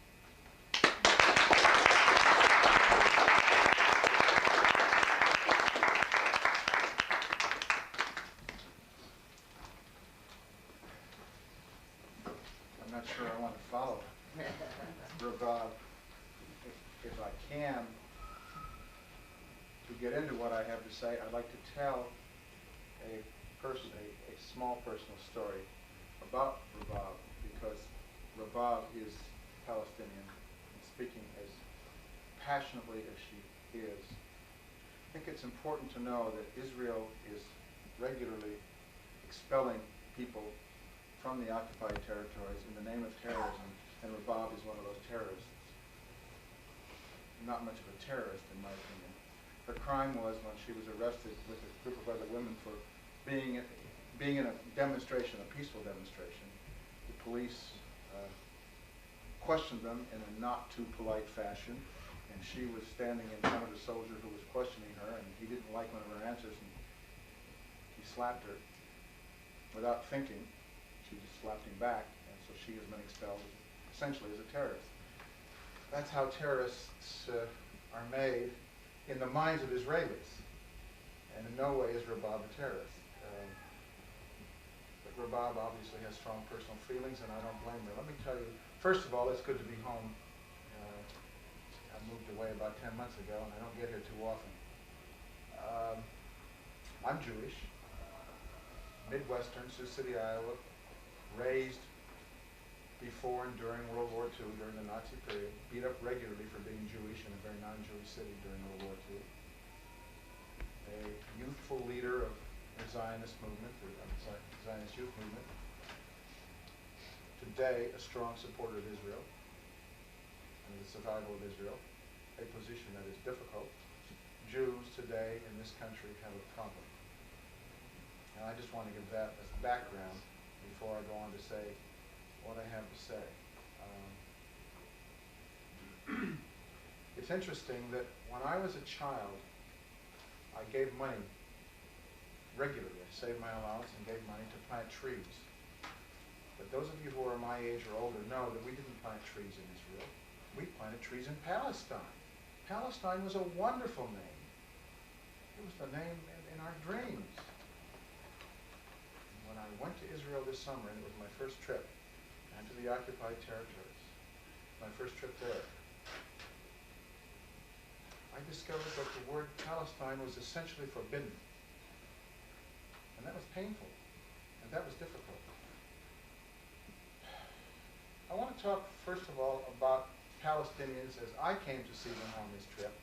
I'm not sure I want to follow Rabav. If I can, to get into what I have to say, I'd like to tell a small personal story about Rabab, because Rabab is Palestinian, and speaking as passionately as she is, I think it's important to know that Israel is regularly expelling people from the occupied territories in the name of terrorism, and Rabab is one of those terrorists. Not much of a terrorist, in my opinion. Her crime was when she was arrested with a group of other women for being in a demonstration, a peaceful demonstration. The police questioned them in a not too polite fashion, and she was standing in front of the soldier who was questioning her, and he didn't like one of her answers, and he slapped her without thinking. She just slapped him back, and so she has been expelled essentially as a terrorist. That's how terrorists are made in the minds of Israelis, and in no way is Rabab a terrorist. But Rabab obviously has strong personal feelings, and I don't blame her. Let me tell you, first of all, it's good to be home. I moved away about 10 months ago, and I don't get here too often. I'm Jewish, Midwestern, Sioux City, Iowa, raised before and during World War II, during the Nazi period, beat up regularly for being Jewish in a very non-Jewish city during World War II. A youthful leader of the Zionist movement, the Zionist youth movement. Today, a strong supporter of Israel and the survival of Israel, a position that is difficult. Jews today in this country have a problem. And I just want to give that as background before I go on to say what I have to say. It's interesting that when I was a child, I gave money regularly. I saved my allowance and gave money to plant trees. But those of you who are my age or older know that we didn't plant trees in Israel. We planted trees in Palestine. Palestine was a wonderful name. It was the name in our dreams. And when I went to Israel this summer, and it was my first trip, and to the occupied territories, my first trip there, I discovered that the word Palestine was essentially forbidden. And that was painful, and that was difficult. I want to talk, first of all, about Palestinians as I came to see them on this trip.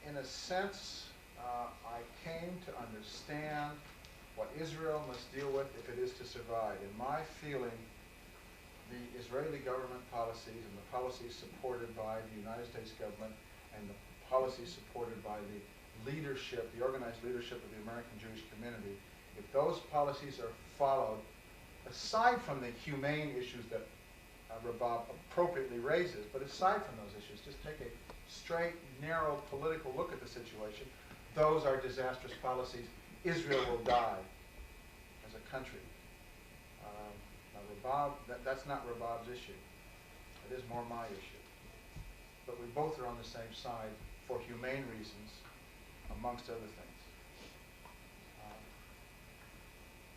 In a sense, I came to understand what Israel must deal with if it is to survive. In my feeling, the Israeli government policies and the policies supported by the United States government and the policies supported by the leadership, the organized leadership of the American Jewish community, if those policies are followed, aside from the humane issues that Rabab appropriately raises, but aside from those issues, just take a straight, narrow political look at the situation, those are disastrous policies. Israel will die as a country. Now that's not Rabab's issue. It is more my issue. But we both are on the same side for humane reasons, amongst other things.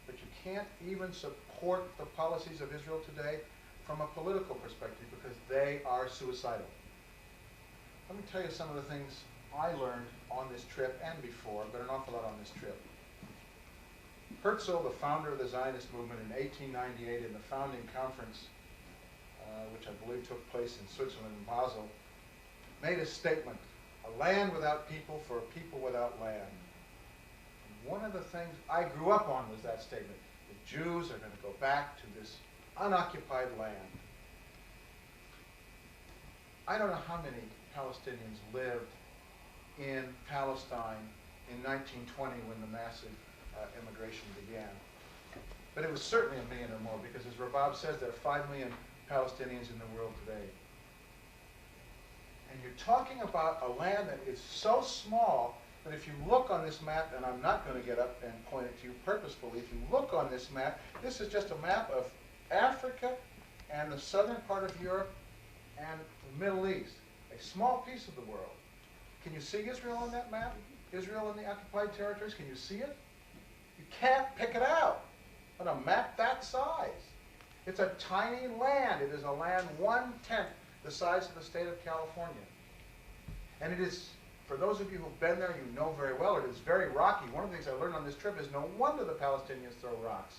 But you can't even support the policies of Israel today from a political perspective because they are suicidal. Let me tell you some of the things I learned on this trip and before, but an awful lot on this trip. Herzl, the founder of the Zionist movement in 1898 in the founding conference, which I believe took place in Switzerland and Basel, made a statement, a land without people for a people without land. And one of the things I grew up on was that statement. The Jews are going to go back to this unoccupied land. I don't know how many Palestinians lived in Palestine in 1920 when the massive immigration began. But it was certainly 1 million or more because, as Rabab says, there are 5 million Palestinians in the world today. And you're talking about a land that is so small that if you look on this map, and I'm not going to get up and point it to you purposefully, if you look on this map, this is just a map of Africa and the southern part of Europe and the Middle East, a small piece of the world. Can you see Israel on that map? Israel in the occupied territories, can you see it? You can't pick it out on a map that size. It's a tiny land. It is a land 1/10 the size of the state of California. And it is, for those of you who've been there, you know very well, it is very rocky. One of the things I learned on this trip is no wonder the Palestinians throw rocks.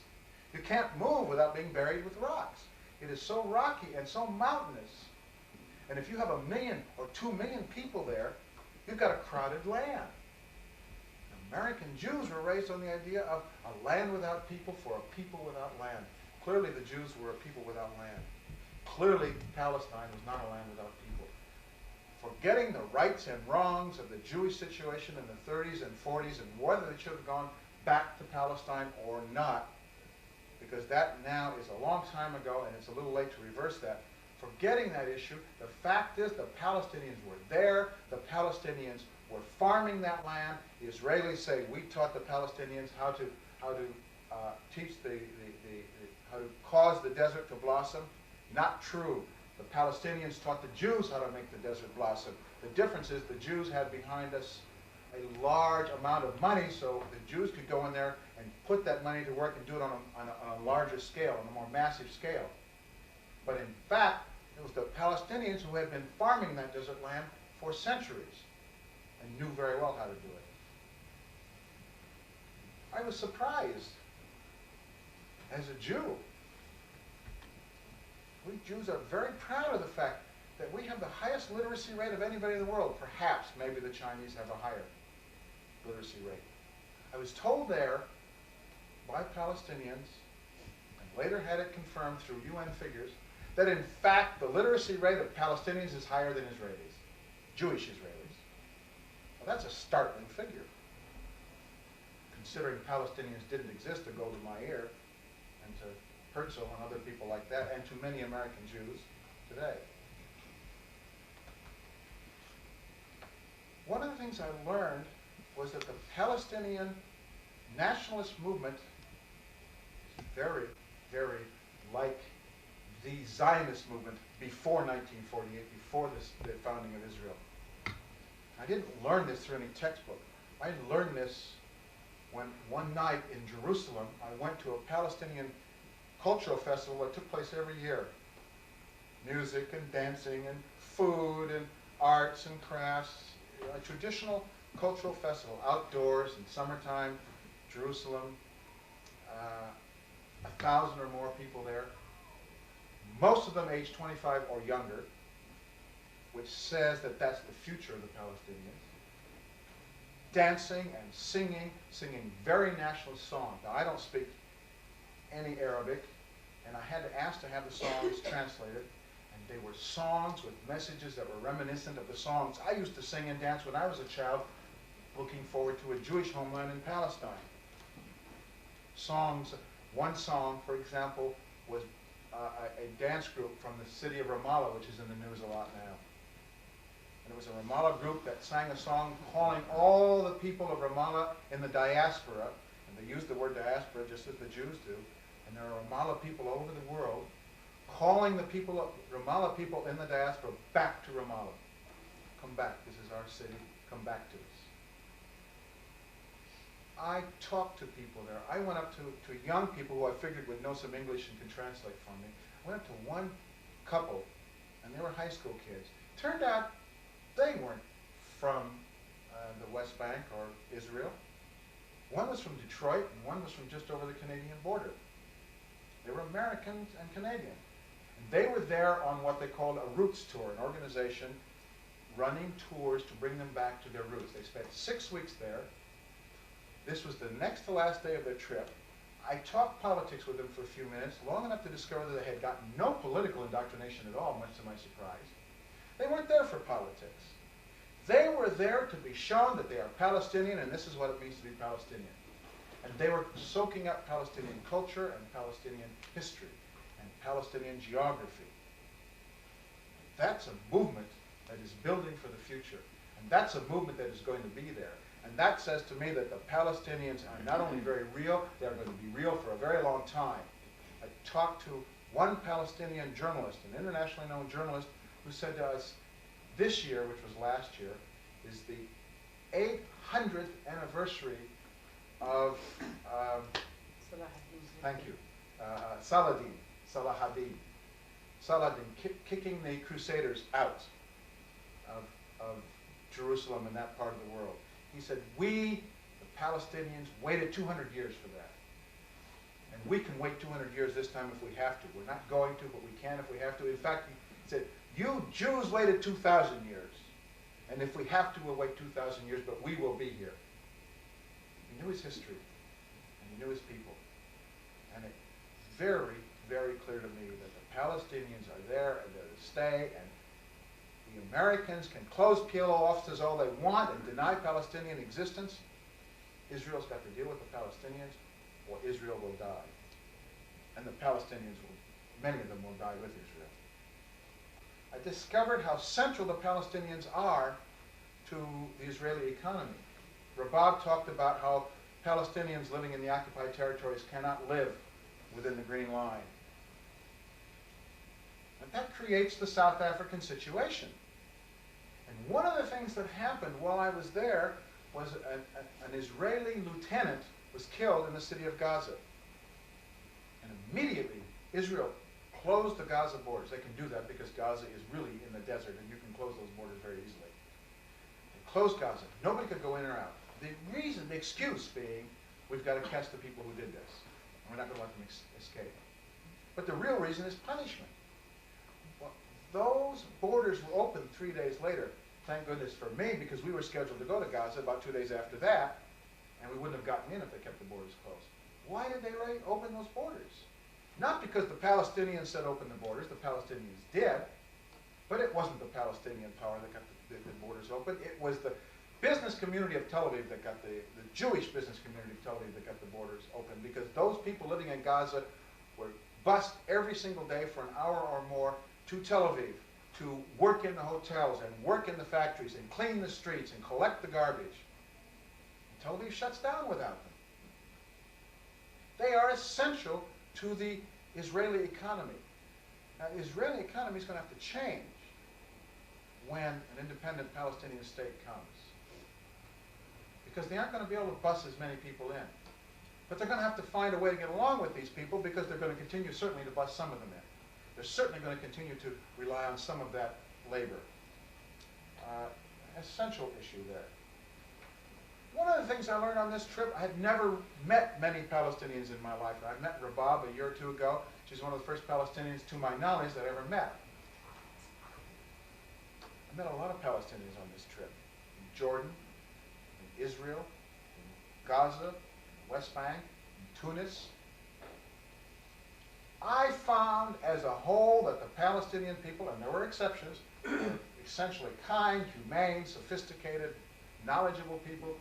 You can't move without being buried with rocks. It is so rocky and so mountainous. And if you have 1 million or 2 million people there, you've got a crowded land. American Jews were raised on the idea of a land without people for a people without land. Clearly the Jews were a people without land. Clearly Palestine was not a land without people. Forgetting the rights and wrongs of the Jewish situation in the 30s and 40s and whether they should have gone back to Palestine or not, because that now is a long time ago and it's a little late to reverse that. Forgetting that issue, the fact is the Palestinians were there, the Palestinians were farming that land. The Israelis say we taught the Palestinians how to teach how to cause the desert to blossom. Not true. The Palestinians taught the Jews how to make the desert blossom. The difference is the Jews had behind us a large amount of money, so the Jews could go in there and put that money to work and do it on a larger scale, on a more massive scale. But in fact, it was the Palestinians who had been farming that desert land for centuries and knew very well how to do it. I was surprised as a Jew. We Jews are very proud of the fact that we have the highest literacy rate of anybody in the world. Perhaps, maybe the Chinese have a higher literacy rate. I was told there by Palestinians, and later had it confirmed through UN figures, that in fact the literacy rate of Palestinians is higher than Israelis, Jewish Israelis. Well, that's a startling figure, considering Palestinians didn't exist to Golda Meir and to Herzl and other people like that, and to many American Jews today. One of the things I learned was that the Palestinian nationalist movement is very, very like the Zionist movement before 1948, before the founding of Israel. I didn't learn this through any textbook. I learned this when one night in Jerusalem, I went to a Palestinian cultural festival that took place every year. Music and dancing and food and arts and crafts, a traditional cultural festival, outdoors in summertime, Jerusalem, 1,000 or more people there, most of them aged 25 or younger, which says that that's the future of the Palestinians. Dancing and singing very nationalist songs. Now, I don't speak any Arabic, and I had to ask to have the songs translated, and they were songs with messages that were reminiscent of the songs I used to sing and dance when I was a child, looking forward to a Jewish homeland in Palestine. Songs, one song, for example, was a dance group from the city of Ramallah, which is in the news a lot now. And it was a Ramallah group that sang a song calling all the people of Ramallah in the diaspora, and they use the word diaspora just as the Jews do, and there are Ramallah people all over the world, calling the people of Ramallah people in the diaspora back to Ramallah. Come back, this is our city, come back to us. I talked to people there. I went up to young people who I figured would know some English and could translate for me. I went up to one couple, and they were high school kids. Turned out they weren't from the West Bank or Israel. One was from Detroit, and one was from just over the Canadian border. They were Americans and Canadian. And they were there on what they called a roots tour, an organization running tours to bring them back to their roots. They spent 6 weeks there. This was the next to last day of their trip. I talked politics with them for a few minutes, long enough to discover that they had gotten no political indoctrination at all, much to my surprise. They weren't there for politics. They were there to be shown that they are Palestinian, and this is what it means to be Palestinian. And they were soaking up Palestinian culture and Palestinian history and Palestinian geography. That's a movement that is building for the future. And that's a movement that is going to be there. And that says to me that the Palestinians are not only very real, they're going to be real for a very long time. I talked to one Palestinian journalist, an internationally known journalist, who said to us, this year, which was last year, is the 800th anniversary of, thank you, Saladin. Saladin kicking the Crusaders out of Jerusalem and that part of the world. He said, we, the Palestinians, waited 200 years for that. And we can wait 200 years this time if we have to. We're not going to, but we can if we have to. In fact, he said, you Jews waited 2,000 years. And if we have to, we'll wait 2,000 years, but we will be here. He knew his history, and he knew his people. And it's very, very clear to me that the Palestinians are there, and they're to stay, and the Americans can close PLO offices all they want and deny Palestinian existence. Israel's got to deal with the Palestinians, or Israel will die. And the Palestinians will, many of them will die with Israel. I discovered how central the Palestinians are to the Israeli economy. Rabab talked about how Palestinians living in the occupied territories cannot live within the Green Line. And that creates the South African situation. And one of the things that happened while I was there was an Israeli lieutenant was killed in the city of Gaza. And immediately, Israel closed the Gaza borders. They can do that because Gaza is really in the desert and you can close those borders very easily. They closed Gaza. Nobody could go in or out. The reason, the excuse being, we've got to catch the people who did this. And we're not going to let them escape. But the real reason is punishment. Well, those borders were opened 3 days later. Thank goodness for me, because we were scheduled to go to Gaza about 2 days after that, and we wouldn't have gotten in if they kept the borders closed. Why did they open those borders? Not because the Palestinians said open the borders, the Palestinians did, but it wasn't the Palestinian power that got the borders open. It was the business community of Tel Aviv that got the Jewish business community of Tel Aviv that got the borders open, because those people living in Gaza were bused every single day for an hour or more to Tel Aviv to work in the hotels and work in the factories and clean the streets and collect the garbage. And Tel Aviv shuts down without them. They are essential to the Israeli economy. Now, the Israeli economy is going to have to change when an independent Palestinian state comes, because they aren't going to be able to bus as many people in. But they're going to have to find a way to get along with these people, because they're going to continue certainly to bus some of them in. They're certainly going to continue to rely on some of that labor. Essential issue there. One of the things I learned on this trip, I had never met many Palestinians in my life. I met Rabab a year or two ago. She's one of the first Palestinians, to my knowledge, that I ever met. I met a lot of Palestinians on this trip. In Jordan, in Israel, in Gaza, in West Bank, in Tunis. I found as a whole that the Palestinian people, and there were exceptions, were essentially kind, humane, sophisticated, knowledgeable people.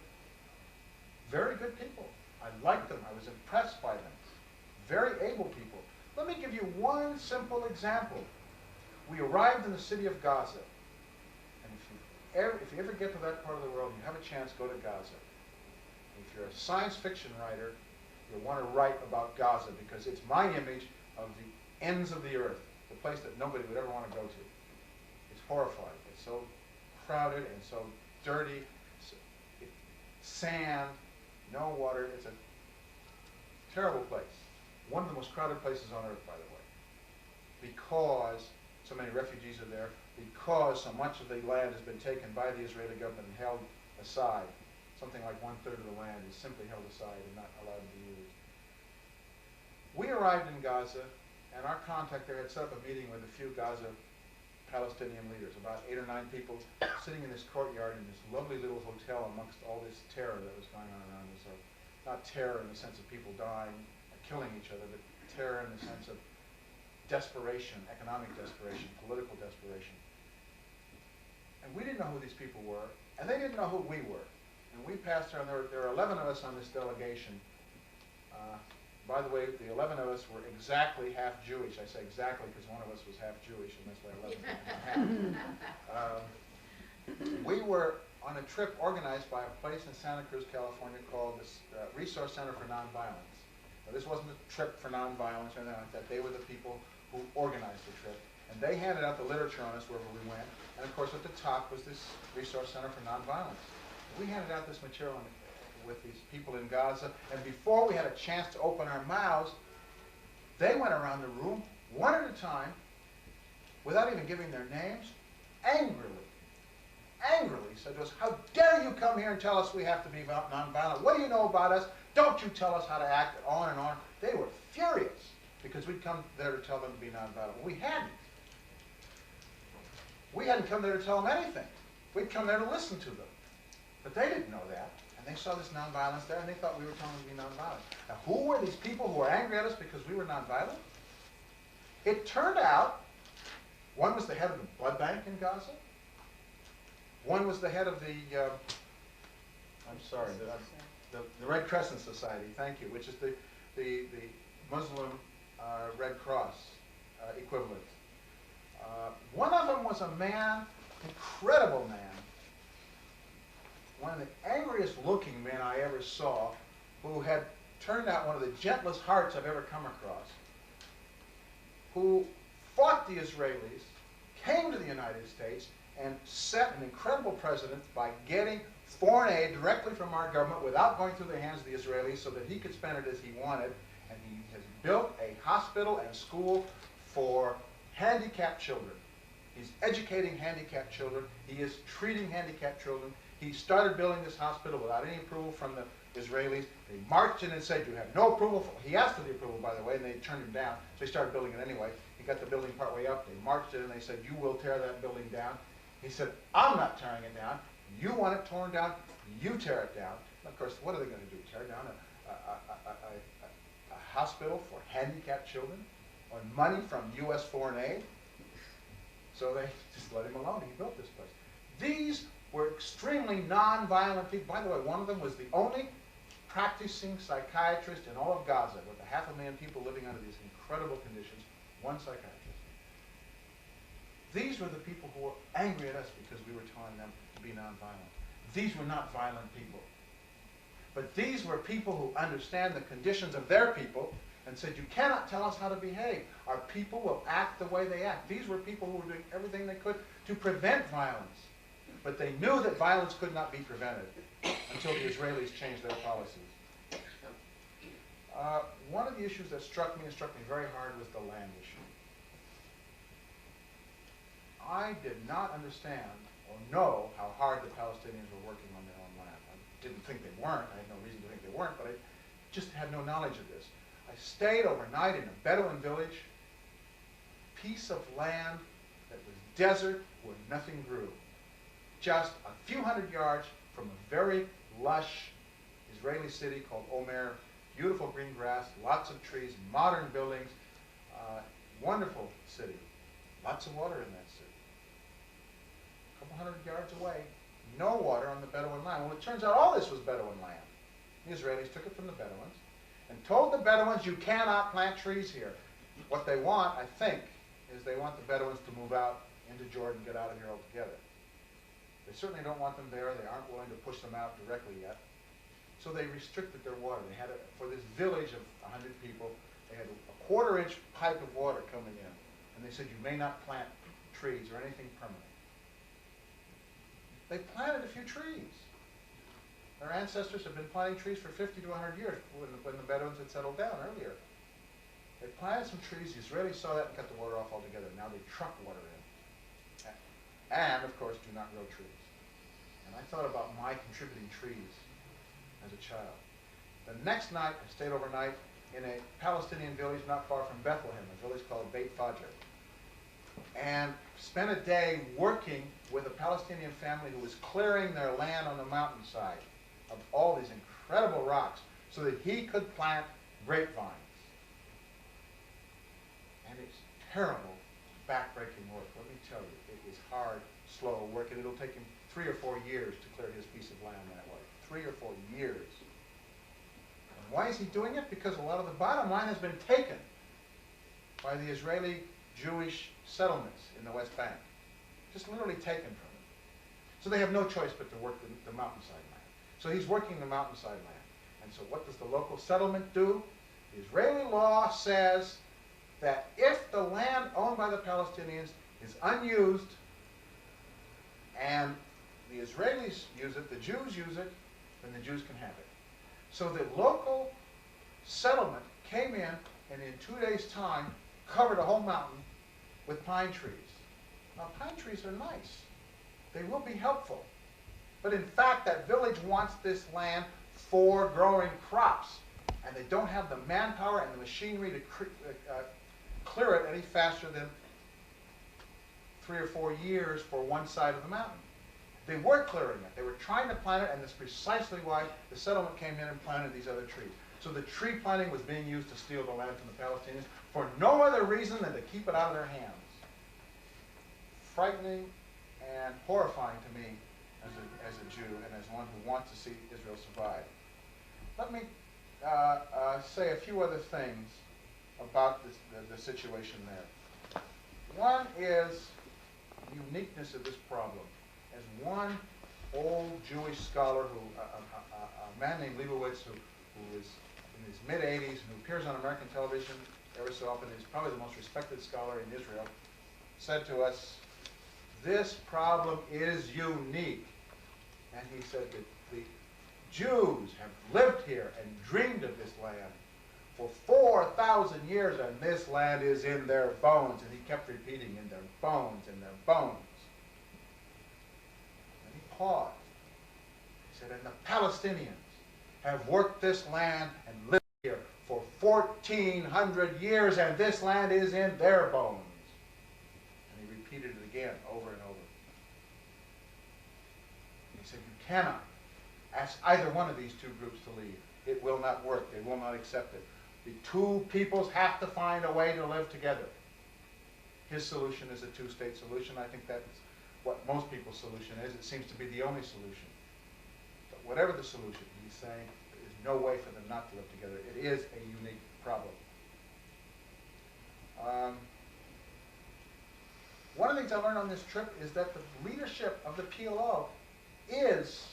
Very good people. I liked them. I was impressed by them. Very able people. Let me give you one simple example. We arrived in the city of Gaza. And if you ever get to that part of the world and you have a chance, go to Gaza. If you're a science fiction writer, you'll want to write about Gaza, because it's my image of the ends of the earth, the place that nobody would ever want to go to. It's horrifying. It's so crowded and so dirty. Sand, no water. It's a terrible place. One of the most crowded places on earth, by the way, because so many refugees are there, because so much of the land has been taken by the Israeli government and held aside. Something like 1/3 of the land is simply held aside and not allowed to be used. We arrived in Gaza, and our contact there had set up a meeting with a few Gaza Palestinian leaders, about 8 or 9 people sitting in this courtyard in this lovely little hotel amongst all this terror that was going on around us. So not terror in the sense of people dying or killing each other, but terror in the sense of desperation, economic desperation, political desperation. And we didn't know who these people were, and they didn't know who we were. And we passed around, there were 11 of us on this delegation. By the way, the 11 of us were exactly half Jewish. I say exactly because one of us was half Jewish, and that's why 11 was half. We were on a trip organized by a place in Santa Cruz, California called the Resource Center for Nonviolence. Now, this wasn't a trip for nonviolence or anything like that. They were the people who organized the trip. And they handed out the literature on us wherever we went. And of course, at the top was this Resource Center for Nonviolence. We handed out this material with these people in Gaza, and before we had a chance to open our mouths, they went around the room, one at a time, without even giving their names, angrily said to us, "How dare you come here and tell us we have to be nonviolent? What do you know about us? Don't you tell us how to act," on and on. They were furious because we'd come there to tell them to be nonviolent. We hadn't. We hadn't come there to tell them anything. We'd come there to listen to them. But they didn't know that. And they saw this nonviolence there, and they thought we were telling them to be nonviolent. Now, who were these people who were angry at us because we were nonviolent? It turned out one was the head of the blood bank in Gaza. One was the head of the, the Red Crescent Society, thank you, which is the Muslim Red Cross equivalent. One of them was a man, incredible man, one of the angriest looking men I ever saw, who had turned out one of the gentlest hearts I've ever come across, who fought the Israelis, came to the United States, and set an incredible precedent by getting foreign aid directly from our government without going through the hands of the Israelis so that he could spend it as he wanted. And he has built a hospital and school for handicapped children. He's educating handicapped children. He is treating handicapped children. He started building this hospital without any approval from the Israelis. They marched in and said, "You have no approval." He asked for the approval, by the way, and they turned him down. So he started building it anyway. He got the building partway up. They marched in and they said, "You will tear that building down." He said, "I'm not tearing it down. You want it torn down, you tear it down." And of course, what are they going to do? Tear down a hospital for handicapped children on money from U.S. foreign aid? So they just let him alone. He built this place. These were extremely non-violent people. By the way, one of them was the only practicing psychiatrist in all of Gaza, with 500,000 people living under these incredible conditions. One psychiatrist. These were the people who were angry at us because we were telling them to be nonviolent. These were not violent people. But these were people who understand the conditions of their people and said, "You cannot tell us how to behave. Our people will act the way they act." These were people who were doing everything they could to prevent violence. But they knew that violence could not be prevented until the Israelis changed their policies. One of the issues that struck me very hard, was the land issue. I did not understand or know how hard the Palestinians were working on their own land. I didn't think they weren't. I had no reason to think they weren't, but I just had no knowledge of this. I stayed overnight in a Bedouin village, piece of land that was desert where nothing grew. Just a few hundred yards from a very lush Israeli city called Omer. Beautiful green grass, lots of trees, modern buildings, wonderful city. Lots of water in that city. A couple hundred yards away, no water on the Bedouin land. Well, it turns out all this was Bedouin land. The Israelis took it from the Bedouins and told the Bedouins, "You cannot plant trees here." What they want, I think, is they want the Bedouins to move out into Jordan, get out of here altogether. They certainly don't want them there. They aren't willing to push them out directly yet. So they restricted their water. They had, for this village of 100 people, they had a quarter-inch pipe of water coming in. And they said, "You may not plant trees or anything permanent." They planted a few trees. Their ancestors had been planting trees for 50 to 100 years when the Bedouins had settled down earlier. They planted some trees. The Israelis saw that and cut the water off altogether. Now they truck water in. And, of course, do not grow trees. And I thought about my contributing trees as a child. The next night, I stayed overnight in a Palestinian village not far from Bethlehem, a village called Beit Fajr, and spent a day working with a Palestinian family who was clearing their land on the mountainside of all these incredible rocks so that he could plant grapevines. And it's terrible, backbreaking work. Let me tell you, it is hard, slow work, and it'll take him 3 or 4 years to clear his piece of land that way. 3 or 4 years. And why is he doing it? Because a lot of the bottom line has been taken by the Israeli Jewish settlements in the West Bank. Just literally taken from them. So they have no choice but to work the mountainside land. So he's working the mountainside land. And so what does the local settlement do? The Israeli law says that if the land owned by the Palestinians is unused and the Israelis use it, the Jews use it, then the Jews can have it. So the local settlement came in and in 2 days' time covered a whole mountain with pine trees. Now, pine trees are nice. They will be helpful. But in fact, that village wants this land for growing crops. And they don't have the manpower and the machinery to clear it any faster than 3 or 4 years for one side of the mountain. They were clearing it. They were trying to plant it, and that's precisely why the settlement came in and planted these other trees. So the tree planting was being used to steal the land from the Palestinians for no other reason than to keep it out of their hands. Frightening and horrifying to me as a Jew and as one who wants to see Israel survive. Let me say a few other things about the situation there. One is the uniqueness of this problem. As one old Jewish scholar, a man named Leibowitz, who is in his mid-80s and who appears on American television every so often, is probably the most respected scholar in Israel, said to us, this problem is unique. And he said that the Jews have lived here and dreamed of this land for 4,000 years, and this land is in their bones. And he kept repeating, in their bones, in their bones. And he paused. He said, and the Palestinians have worked this land and lived here for 1,400 years, and this land is in their bones. And he repeated it again, over and over. He said, you cannot ask either one of these two groups to leave. It will not work. They will not accept it. The two peoples have to find a way to live together. His solution is a two-state solution. I think that's what most people's solution is. It seems to be the only solution. But whatever the solution, he's saying there is no way for them not to live together. It is a unique problem. One of the things I learned on this trip is that the leadership of the PLO is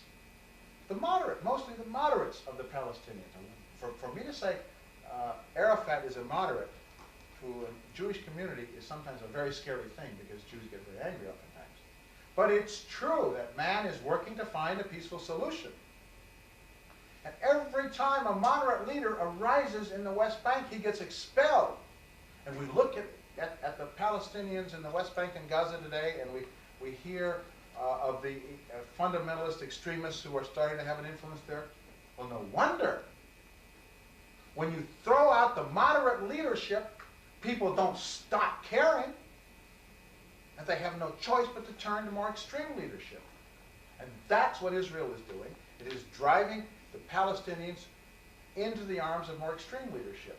the moderate, mostly the moderates of the Palestinians. For me to say Arafat is a moderate to a Jewish community is sometimes a very scary thing because Jews get very angry oftentimes. But it's true that man is working to find a peaceful solution. And every time a moderate leader arises in the West Bank, he gets expelled. And we look at the Palestinians in the West Bank and Gaza today, and we hear of the fundamentalist extremists who are starting to have an influence there. Well, no wonder. When you throw out the moderate leadership, people don't stop caring, and they have no choice but to turn to more extreme leadership. And that's what Israel is doing. It is driving the Palestinians into the arms of more extreme leadership.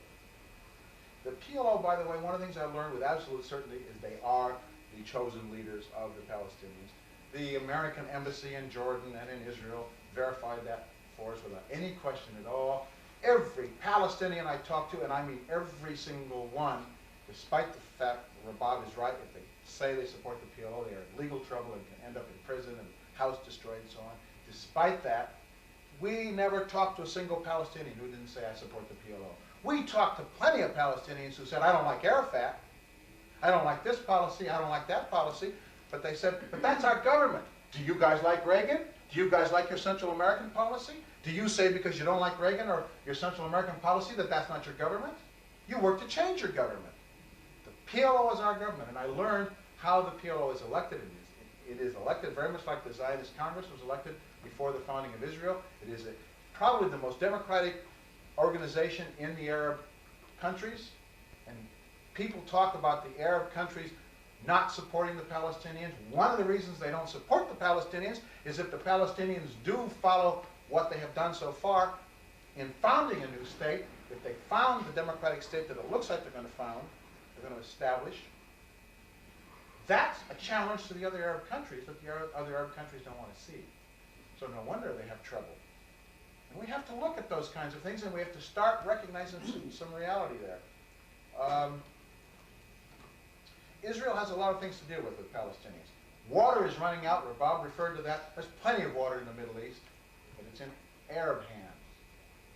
The PLO, by the way, one of the things I learned with absolute certainty is they are the chosen leaders of the Palestinians. The American embassy in Jordan and in Israel verified that for us without any question at all. Every Palestinian I talked to, and I mean every single one, despite the fact that Rabab is right, if they say they support the PLO, they are in legal trouble and can end up in prison and house destroyed and so on. Despite that, we never talked to a single Palestinian who didn't say, I support the PLO. We talked to plenty of Palestinians who said, I don't like Arafat. I don't like this policy. I don't like that policy. But they said, but that's our government. Do you guys like Reagan? Do you guys like your Central American policy? Do you say because you don't like Reagan or your Central American policy that that's not your government? You work to change your government. The PLO is our government, and I learned how the PLO is elected. It is elected very much like the Zionist Congress was elected before the founding of Israel. It is probably the most democratic organization in the Arab countries, and people talk about the Arab countries not supporting the Palestinians. One of the reasons they don't support the Palestinians is if the Palestinians do follow what they have done so far in founding a new state, if they found the democratic state that it looks like they're going to establish, that's a challenge to the other Arab countries that the other Arab countries don't want to see. So no wonder they have trouble. And we have to look at those kinds of things, and we have to start recognizing some reality there. Israel has a lot of things to deal with Palestinians. Water is running out. Rabab referred to that. There's plenty of water in the Middle East, but it's in Arab hands.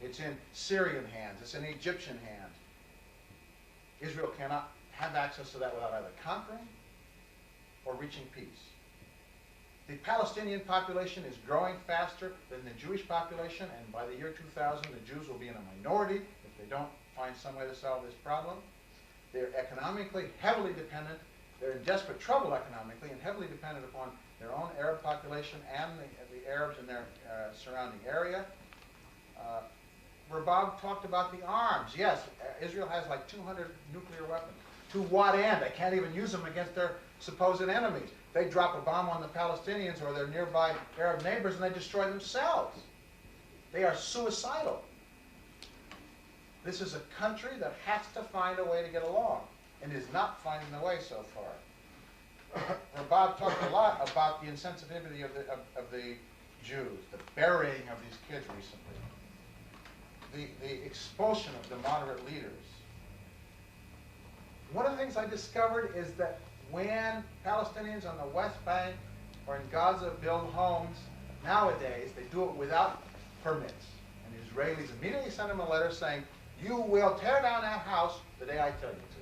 It's in Syrian hands. It's in Egyptian hands. Israel cannot have access to that without either conquering or reaching peace. The Palestinian population is growing faster than the Jewish population, and by the year 2000, the Jews will be in a minority if they don't find some way to solve this problem. They're economically heavily dependent They're in desperate trouble economically and heavily dependent upon their own Arab population and the Arabs in their surrounding area. Rabab talked about the arms. Yes, Israel has like 200 nuclear weapons. To what end? They can't even use them against their supposed enemies. They drop a bomb on the Palestinians or their nearby Arab neighbors and they destroy themselves. They are suicidal. This is a country that has to find a way to get along and is not finding the way so far. Rabab talked a lot about the insensitivity of the Jews, the burying of these kids recently, the expulsion of the moderate leaders. One of the things I discovered is that when Palestinians on the West Bank or in Gaza build homes, nowadays they do it without permits. And the Israelis immediately send them a letter saying, you will tear down that house the day I tell you to.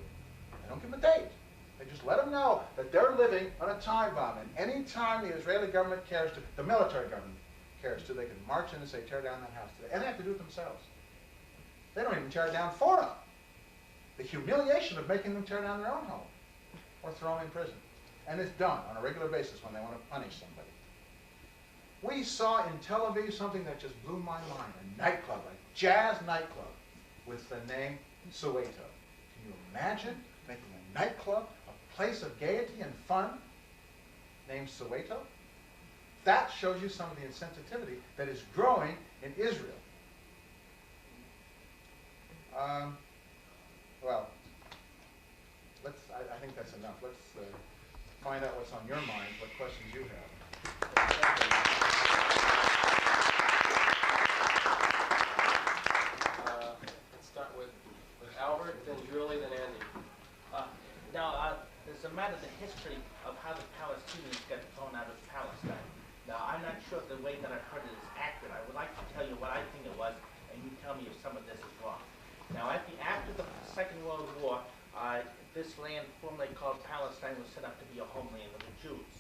They don't give them a date. They just let them know that they're living on a time bomb. And any time the Israeli government cares to, the military government cares to, they can march in and say, tear down that house today. And they have to do it themselves. They don't even tear it down for them. The humiliation of making them tear down their own home or throw them in prison. And it's done on a regular basis when they want to punish somebody. We saw in Tel Aviv something that just blew my mind, a nightclub, a jazz nightclub with the name Soweto. Can you imagine making a nightclub, a place of gaiety and fun named Soweto? That shows you some of the insensitivity that is growing in Israel. Well, I think that's enough. Let's find out what's on your mind, what questions you have. Let's start with Albert, then Julie, then Andy. Now, there's a matter of the history of how the Palestinians got thrown out of Palestine. Now, I'm not sure the way that I've heard it is accurate. I would like to tell you what I think it was, and you tell me if some of this is wrong. Now, after the Second World War, this land formerly called Palestine was set up to be a homeland of the Jews.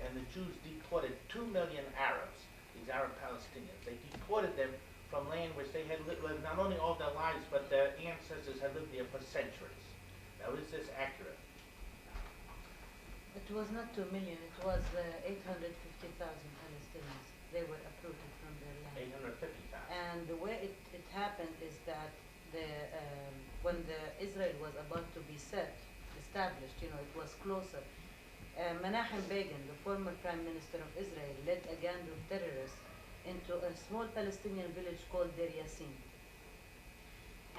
And the Jews deported 2 million Arabs, these Arab Palestinians. They deported them from land which they had lived not only all their lives, but their ancestors had lived there for centuries. Now, is this accurate? It was not 2 million, it was 850,000 Palestinians. They were uprooted from their land. 850,000. And the way it happened is that when Israel was about to be established, it was closer. Menachem Begin, the former Prime Minister of Israel, led a gang of terrorists into a small Palestinian village called Deir Yassin.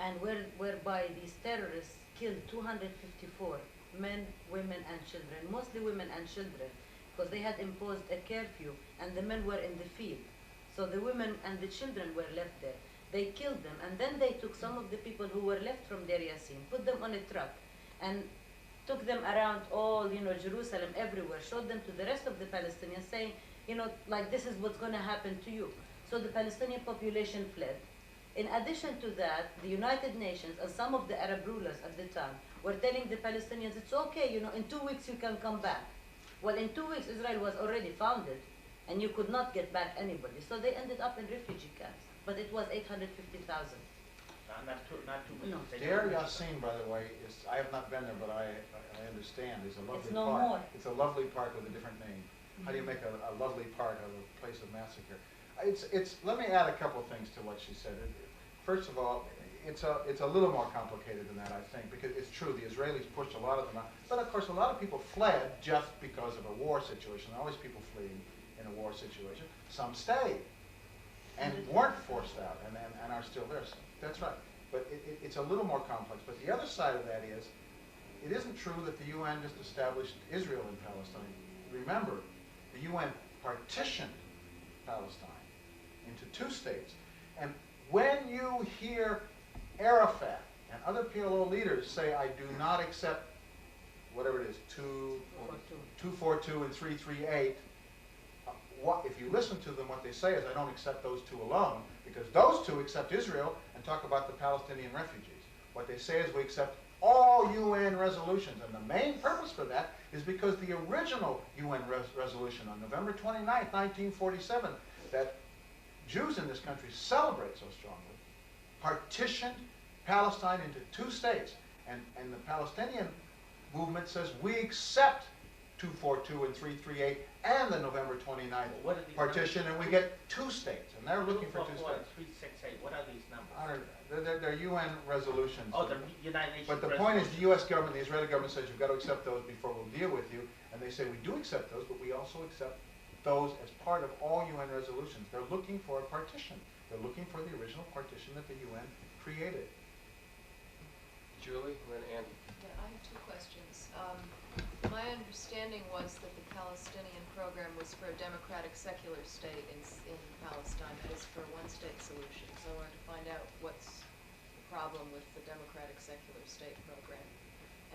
And whereby these terrorists killed 254 men, women, and children, mostly women and children, because they had imposed a curfew and the men were in the field. So the women and the children were left there. They killed them, and then they took some of the people who were left from Deir Yassin, put them on a truck, and took them around all, Jerusalem, everywhere, showed them to the rest of the Palestinians, saying, like this is what's going to happen to you. So the Palestinian population fled. In addition to that, the United Nations and some of the Arab rulers at the time were telling the Palestinians, it's okay, in 2 weeks you can come back. Well, in 2 weeks, Israel was already founded, and you could not get back anybody. So they ended up in refugee camps. But it was 850,000. Not too much. No. Deir Yassin, by the way, I have not been there, but I understand, is a lovely It's no park. more. It's a lovely park with a different name. How do you make a lovely park out of a place of massacre? Let me add a couple of things to what she said. First of all, it's a little more complicated than that, I think, because it's true, the Israelis pushed a lot of them out. But of course, a lot of people fled just because of a war situation. There are always people fleeing in a war situation. Some stayed and weren't forced out and are still there. So that's right. But it's a little more complex. But the other side of that is, it isn't true that the UN just established Israel in Palestine. Remember, the UN partitioned Palestine into 2 states. And when you hear Arafat and other PLO leaders say, I do not accept whatever it is, 242 and 338, if you listen to them, what they say is, I don't accept those 2 alone, because those 2 accept Israel and talk about the Palestinian refugees. What they say is we accept all UN resolutions, and the main purpose for that is because the original UN resolution on November 29, 1947, that Jews in this country celebrate so strongly, partitioned Palestine into 2 states, and the Palestinian movement says we accept 242 and 338 and the November 29th What are these partition, and we get 2 states, and they're looking for 2 244 states. and 368, what are these numbers? I don't know. They're UN resolutions. Oh, the United Nations. But the point is, the U.S. government, the Israeli government says you've got to accept those before we'll deal with you. And they say we do accept those, but we also accept those as part of all UN resolutions. They're looking for a partition. They're looking for the original partition that the UN created. Julie, and then Andy. Yeah, I have 2 questions. My understanding was that the Palestinian program was for a democratic secular state in Palestine, that is for a one-state solution. So I wanted to find out what's the problem with the democratic secular state program.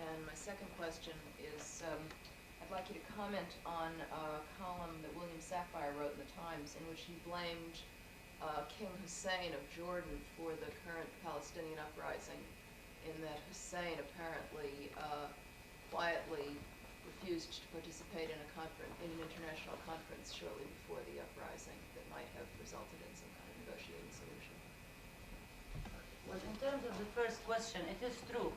And my second question is, I'd like you to comment on a column that William Safire wrote in the Times in which he blamed King Hussein of Jordan for the current Palestinian uprising, in that Hussein apparently quietly refused to participate in an international conference shortly before the uprising that might have resulted in some kind of negotiating solution. Well, in terms of the first question, it is true.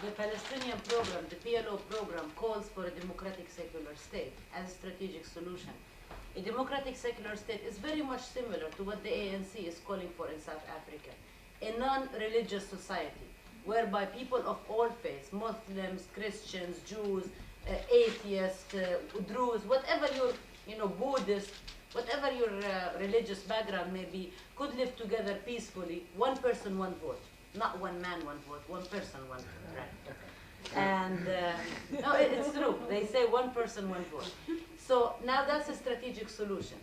The Palestinian program, the PLO program, calls for a democratic secular state as a strategic solution. A democratic secular state is very much similar to what the ANC is calling for in South Africa. A non-religious society, whereby people of all faiths, Muslims, Christians, Jews, atheists, Druze, whatever your, Buddhist, whatever your religious background may be, could live together peacefully, one person, one vote. Not one man, one vote, one person, one vote, right? And no, it's true. They say one person, one vote. So now that's a strategic solution.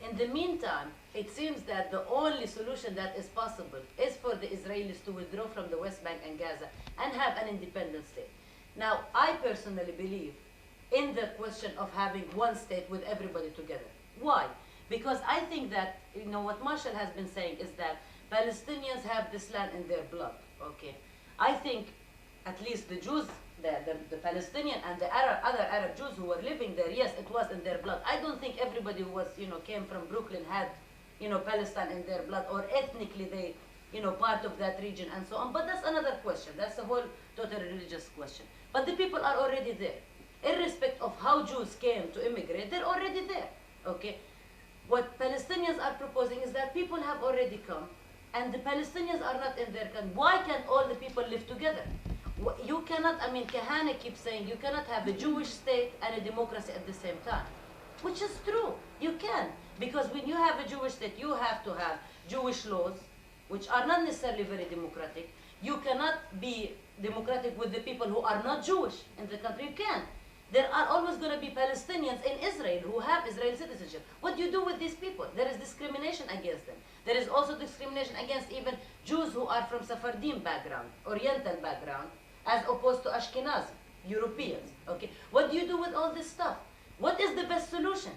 In the meantime, it seems that the only solution that is possible is for the Israelis to withdraw from the West Bank and Gaza and have an independent state. Now, I personally believe in the question of having one state with everybody together. Why? Because I think that, what Marshall has been saying is that Palestinians have this land in their blood, okay? I think at least the Jews, the Palestinian and the other Arab Jews who were living there, yes, it was in their blood. I don't think everybody who was, came from Brooklyn had, Palestine in their blood, or ethnically they, part of that region and so on. But that's another question. That's a whole total religious question. But the people are already there. Irrespective of how Jews came to immigrate, they're already there, okay? What Palestinians are proposing is that people have already come, and the Palestinians are not in their country. Why can't all the people live together? You cannot, Kahane keeps saying you cannot have a Jewish state and a democracy at the same time, which is true. You can, because when you have a Jewish state, you have to have Jewish laws, which are not necessarily very democratic. You cannot be democratic with the people who are not Jewish in the country. You can. There are always going to be Palestinians in Israel who have Israeli citizenship. What do you do with these people? There is discrimination against them. There is also discrimination against even Jews who are from Sephardim background, Oriental background, as opposed to Ashkenazi, Europeans. Okay? What do you do with all this stuff? What is the best solution?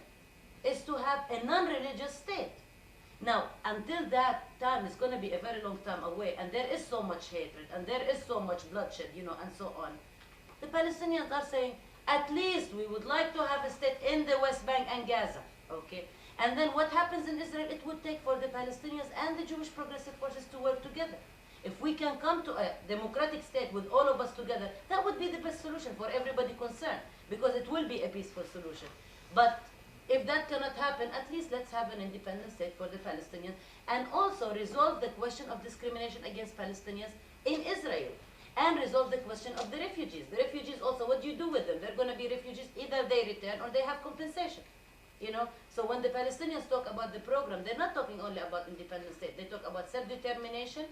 Is to have a non-religious state. Now, until that time, it's going to be a very long time away, and there is so much hatred, and there is so much bloodshed, and so on. The Palestinians are saying, at least we would like to have a state in the West Bank and Gaza, okay? And then what happens in Israel, it would take for the Palestinians and the Jewish progressive forces to work together. If we can come to a democratic state with all of us together, that would be the best solution for everybody concerned, because it will be a peaceful solution. But if that cannot happen, at least let's have an independent state for the Palestinians, and also resolve the question of discrimination against Palestinians in Israel, and resolve the question of the refugees. The refugees also, what do you do with them? They're going to be refugees, either they return or they have compensation. So when the Palestinians talk about the program, they're not talking only about independent state. They talk about self-determination,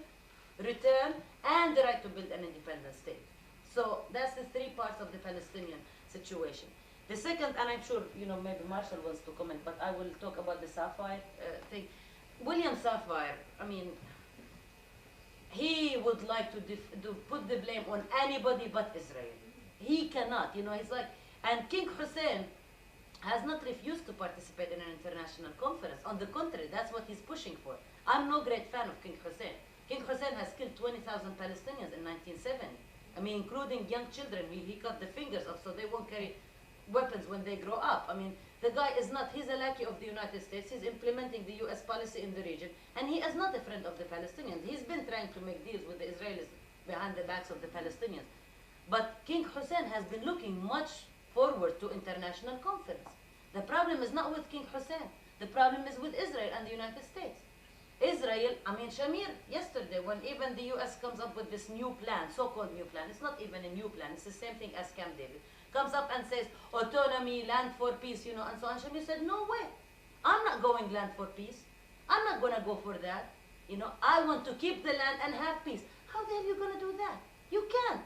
return, and the right to build an independent state. So that's the 3 parts of the Palestinian situation. The second, and I'm sure, maybe Marshall wants to comment, but I will talk about the Safire thing. William Safire, he would like to put the blame on anybody but Israel. He cannot, he's like, and King Hussein has not refused to participate in an international conference. On the contrary, that's what he's pushing for. I'm no great fan of King Hussein. King Hussein has killed 20,000 Palestinians in 1970. Including young children, he cut the fingers off so they won't carry weapons when they grow up. The guy is not, he's a lackey of the United States. He's implementing the US policy in the region, and he is not a friend of the Palestinians. He's been trying to make deals with the Israelis behind the backs of the Palestinians. But King Hussein has been looking much forward to international conference. The problem is not with King Hussein. The problem is with Israel and the United States. Israel, I mean Shamir, yesterday, when even the US comes up with this new plan, so-called new plan, it's not even a new plan, it's the same thing as Camp David, comes up and says, autonomy, land for peace, you know, and so on. Shamir said, no way. I'm not going land for peace. I'm not going to go for that. You know, I want to keep the land and have peace. How the hell are you going to do that? You can't.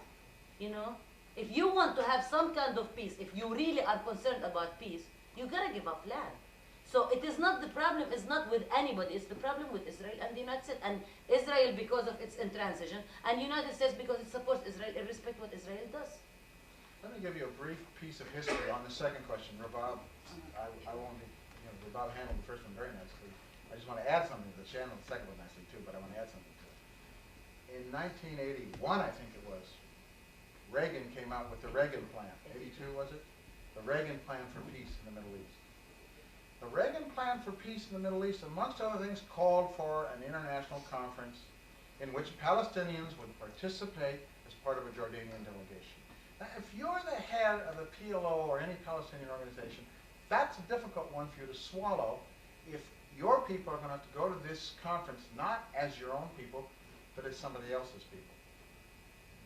You know, if you want to have some kind of peace, if you really are concerned about peace, you got to give up land. So it is not, the problem is not with anybody, it's the problem with Israel and the United States. And Israel because of its intransigence, and United States because it supports Israel and respects what Israel does. Let me give you a brief piece of history on the second question. Rabab, I won't be, you know, Rabab handled the first one very nicely. I just want to add something to the channel, the second one nicely too, but I want to add something to it. In 1981, I think it was, Reagan came out with the Reagan Plan. 82 was it? The Reagan Plan for Peace in the Middle East. The Reagan Plan for Peace in the Middle East, amongst other things, called for an international conference in which Palestinians would participate as part of a Jordanian delegation. Now, if you're the head of the PLO or any Palestinian organization, that's a difficult one for you to swallow if your people are going to have to go to this conference not as your own people, but as somebody else's people.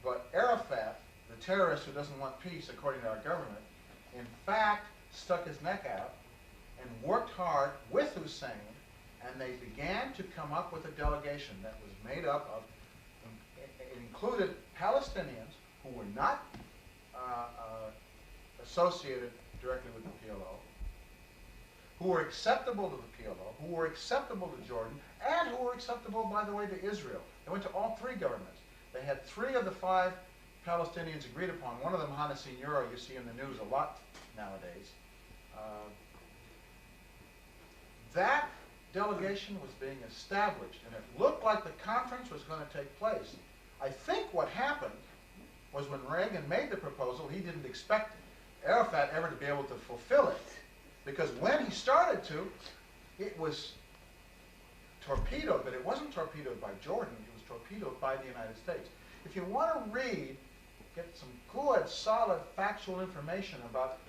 But Arafat, the terrorist who doesn't want peace, according to our government, in fact stuck his neck out and worked hard with Hussein, and they began to come up with a delegation that was made up of, it included Palestinians who were not associated directly with the PLO, who were acceptable to the PLO, who were acceptable to Jordan, and who were acceptable, by the way, to Israel. They went to all three governments. They had 3 of the 5 Palestinians agreed upon. One of them, Hana Signora, you see in the news a lot nowadays. That delegation was being established, and it looked like the conference was going to take place. I think what happened was when Reagan made the proposal, he didn't expect Arafat ever to be able to fulfill it. Because when he started to, it was torpedoed, but it wasn't torpedoed by Jordan, it was torpedoed by the United States. If you want to read, get some good, solid, factual information about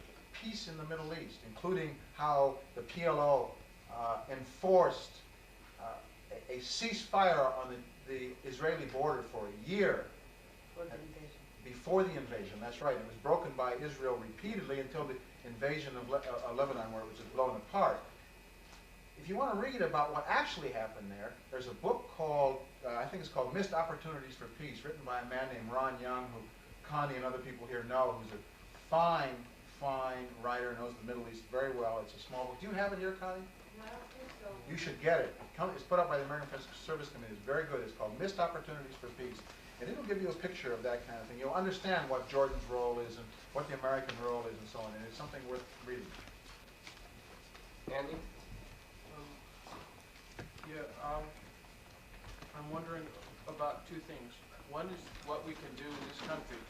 peace in the Middle East, including how the PLO enforced a ceasefire on the Israeli border for a year before the invasion. That's right. It was broken by Israel repeatedly until the invasion of Lebanon, where it was just blown apart. If you want to read about what actually happened there, there's a book called, I think it's called Missed Opportunities for Peace, written by a man named Ron Young, who Connie and other people here know, who's a fine, fine writer, knows the Middle East very well. It's a small book. Do you have it here, Connie? No, I don't think so. You should get it. It's put up by the American Service Committee. It's very good. It's called Missed Opportunities for Peace. And it'll give you a picture of that kind of thing. You'll understand what Jordan's role is and what the American role is and so on. And it's something worth reading. Andy? I'm wondering about 2 things. One is what we can do in this country,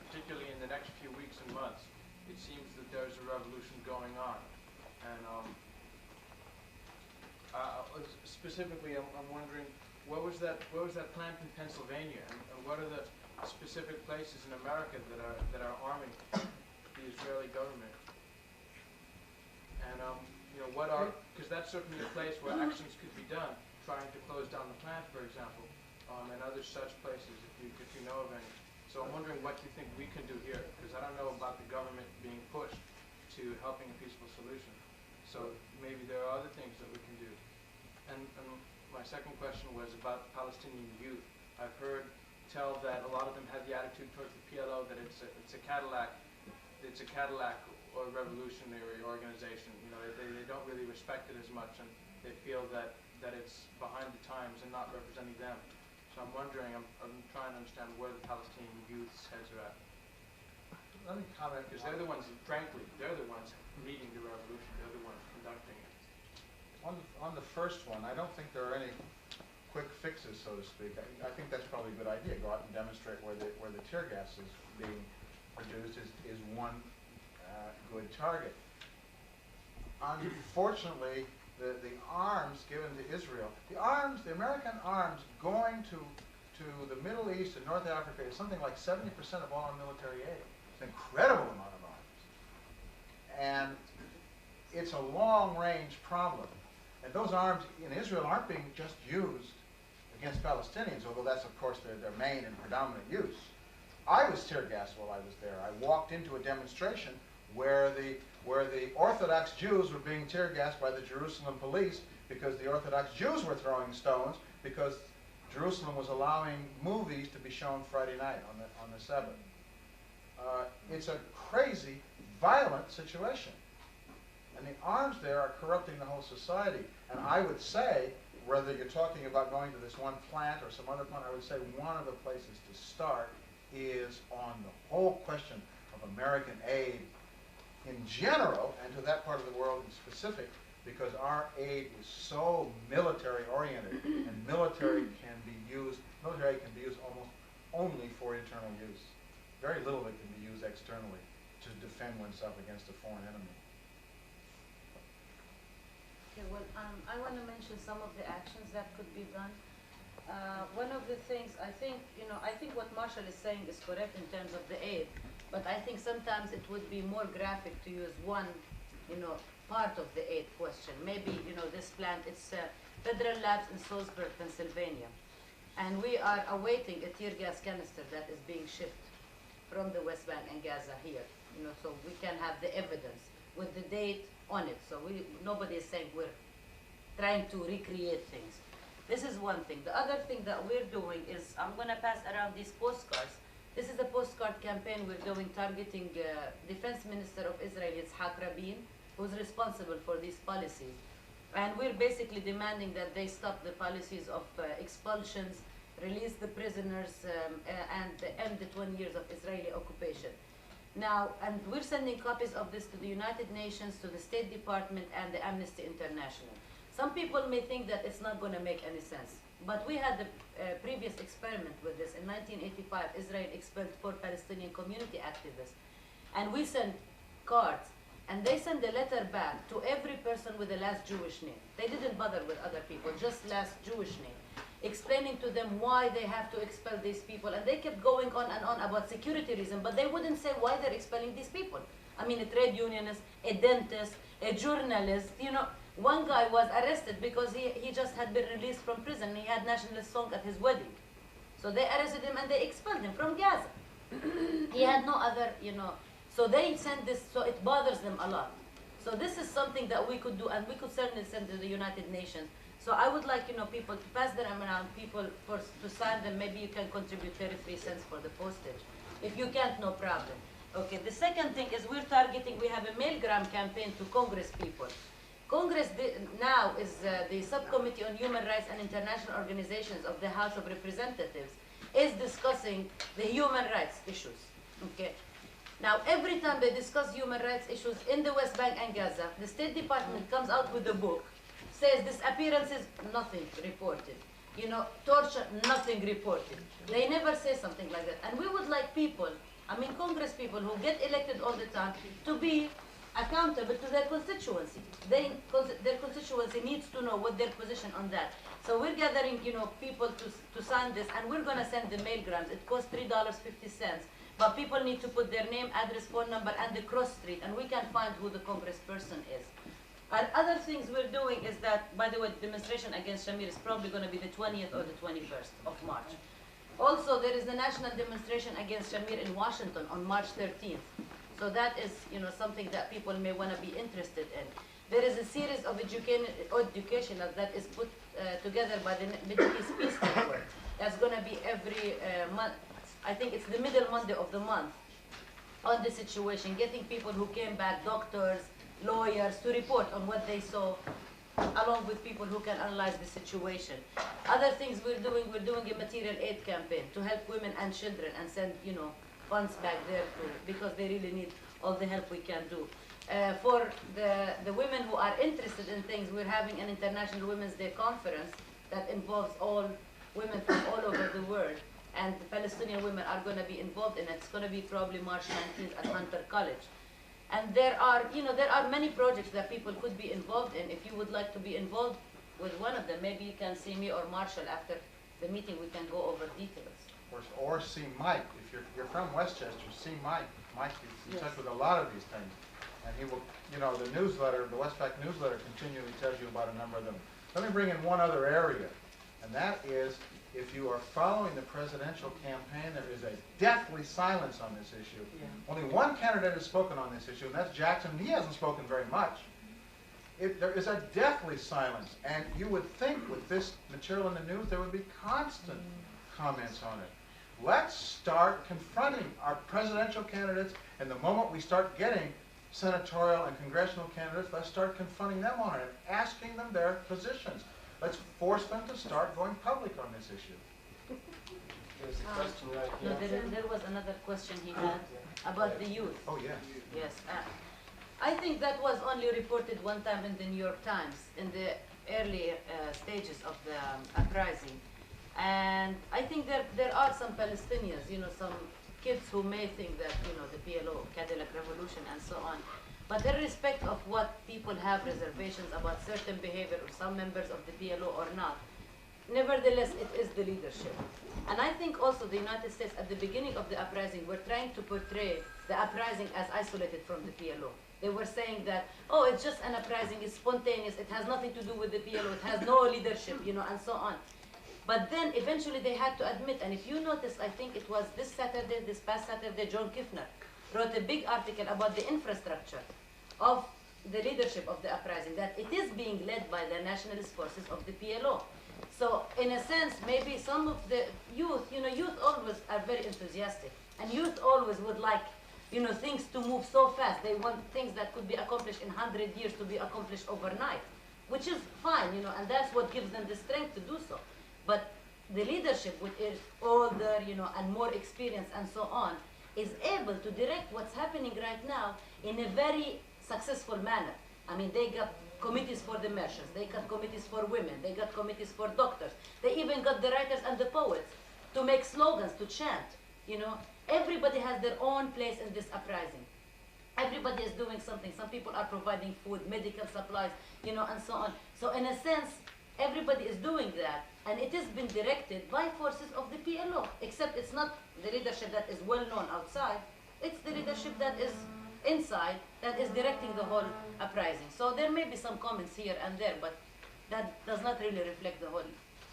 particularly in the next few weeks and months. It seems that there's a revolution going on. And specifically, I'm wondering, what was that plant in Pennsylvania, and what are the specific places in America that are arming the Israeli government? And you know, what are, because that's certainly a place where actions could be done, trying to close down the plant, for example, and other such places, if you know of any. So I'm wondering what you think we can do here, because I don't know about the government being pushed to helping a peaceful solution. So maybe there are other things that we can do. And my second question was about the Palestinian youth. I've heard tell that a lot of them have the attitude towards the PLO that it's a Cadillac or revolutionary organization. You know, they don't really respect it as much, and they feel that it's behind the times and not representing them. So I'm wondering, I'm trying to understand where the Palestinian youth's heads are at. Let me comment. Because they're the ones, frankly, they're the ones leading the revolution. They're the ones conducting it. On the first one, I don't think there are any quick fixes, so to speak. I think that's probably a good idea. Go out and demonstrate where the tear gas is being produced is one good target. Unfortunately, the arms given to Israel, the American arms going to to the Middle East and North Africa is something like 70% of all our military aid. It's an incredible amount of arms. And it's a long-range problem. And those arms in Israel aren't being just used against Palestinians, although that's, of course, their main and predominant use. I was tear gassed while I was there. I walked into a demonstration where the Orthodox Jews were being tear gassed by the Jerusalem police because the Orthodox Jews were throwing stones because Jerusalem was allowing movies to be shown Friday night on the Sabbath. It's a crazy, violent situation. And the arms there are corrupting the whole society. And I would say, whether you're talking about going to this one plant or some other plant, I would say one of the places to start is on the whole question of American aid in general, and to that part of the world in specific, because our aid is so military oriented, and military aid can be used almost only for internal use. Very little of it can be used externally to defend oneself against a foreign enemy. Okay, well, I want to mention some of the actions that could be done. One of the things, I think what Marshall is saying is correct in terms of the aid, but I think sometimes it would be more graphic to use one, part of the aid question. Maybe, this plant, it's Federal Labs in Salisbury, Pennsylvania, and we are awaiting a tear gas canister that is being shipped from the West Bank and Gaza here, so we can have the evidence with the date on it. So nobody is saying we're trying to recreate things. This is one thing. The other thing that we're doing is, I'm going to pass around these postcards. This is a postcard campaign we're doing targeting Defense Minister of Israel, Yitzhak Rabin, who's responsible for these policies. And we're basically demanding that they stop the policies of expulsions, release the prisoners, and end the 20 years of Israeli occupation. Now, and we're sending copies of this to the United Nations, to the State Department, and the Amnesty International. Some people may think that it's not going to make any sense, but we had the previous experiment with this. In 1985, Israel expelled 4 Palestinian community activists, and we sent cards, and they sent a letter back to every person with the last Jewish name. They didn't bother with other people, just last Jewish name, explaining to them why they have to expel these people, and they kept going on and on about security reasons, but they wouldn't say why they're expelling these people. I mean, a trade unionist, a dentist, a journalist, One guy was arrested because he just had been released from prison. He had nationalist song at his wedding. So they arrested him and they expelled him from Gaza. He had no other, So they sent this, so it bothers them a lot. So this is something that we could do, and we could certainly send to the United Nations. So I would like, people to pass them around, people to sign them. Maybe you can contribute 33 cents for the postage. If you can't, no problem. Okay, the second thing is we have a mailgram campaign to Congress people. Congress now is the Subcommittee on Human Rights and International Organizations of the House of Representatives is discussing the human rights issues. Okay. Now, every time they discuss human rights issues in the West Bank and Gaza, the State Department comes out with a book, says disappearances, nothing reported. Torture, nothing reported. They never say something like that. And we would like people, Congress people who get elected all the time, to be accountable to their constituency. Their constituency needs to know what their position on that. So we're gathering, people to sign this, and we're going to send the mailgrams. It costs $3.50, but people need to put their name, address, phone number, and the cross street, and we can find who the congressperson is. And other things we're doing is that, by the way, the demonstration against Shamir is probably going to be the 20th or the 21st of March. Also, there is the national demonstration against Shamir in Washington on March 13th. So that is, something that people may want to be interested in. There is a series of educational that is put together by the Middle East Peace Network. That's going to be every month. I think it's the middle Monday of the month on the situation, getting people who came back, doctors, lawyers, to report on what they saw, along with people who can analyze the situation. Other things we're doing a material aid campaign to help women and children and send, funds back there too, because they really need all the help we can do. For the women who are interested in things, we're having an International Women's Day conference that involves all women from all over the world, and the Palestinian women are going to be involved in it. It's going to be probably March 19th at Hunter College. And there are many projects that people could be involved in. If you would like to be involved with one of them, maybe you can see me or Marshall after the meeting we can go over details. Or see Mike. If you're from Westchester, see Mike. Mike is in touch with a lot of these things. And he will, you know, the newsletter, the WESPAC newsletter continually tells you about a number of them. Let me bring in one other area, and that is if you are following the presidential campaign, there is a deathly silence on this issue. Yeah. Only one candidate has spoken on this issue, and that's Jackson. He hasn't spoken very much. There is a deathly silence, and you would think with this material in the news there would be constant comments on it. Let's start confronting our presidential candidates, and the moment we start getting senatorial and congressional candidates, let's start confronting them on it and asking them their positions. Let's force them to start going public on this issue. There's a question right here. No, there was another question he had about the youth. Oh, yes. Yes. I think that was only reported one time in the New York Times in the early stages of the uprising. And I think there are some Palestinians, you know, some kids who may think that, you know, the PLO, Cadillac Revolution, and so on. But irrespective of what people have reservations about certain behavior of some members of the PLO or not, nevertheless, it is the leadership. And I think also the United States, at the beginning of the uprising, were trying to portray the uprising as isolated from the PLO. They were saying that, oh, it's just an uprising, it's spontaneous, it has nothing to do with the PLO, it has no leadership, you know, and so on. But then eventually they had to admit, and if you notice, I think it was this past Saturday, John Kiffner wrote a big article about the infrastructure of the leadership of the uprising, that it is being led by the nationalist forces of the PLO. So in a sense, maybe some of the youth, you know, youth always are very enthusiastic, and youth always would like, you know, things to move so fast. They want things that could be accomplished in 100 years to be accomplished overnight, which is fine, you know, and that's what gives them the strength to do so. But the leadership, which is older, you know, and more experienced and so on, is able to direct what's happening right now in a very successful manner. I mean, they got committees for the merchants, they got committees for women, they got committees for doctors, they even got the writers and the poets to make slogans, to chant, you know. Everybody has their own place in this uprising. Everybody is doing something. Some people are providing food, medical supplies, you know, and so on. So in a sense, everybody is doing that, and it has been directed by forces of the PLO, except it's not the leadership that is well known outside, it's the leadership that is inside that is directing the whole uprising. So there may be some comments here and there, but that does not really reflect the whole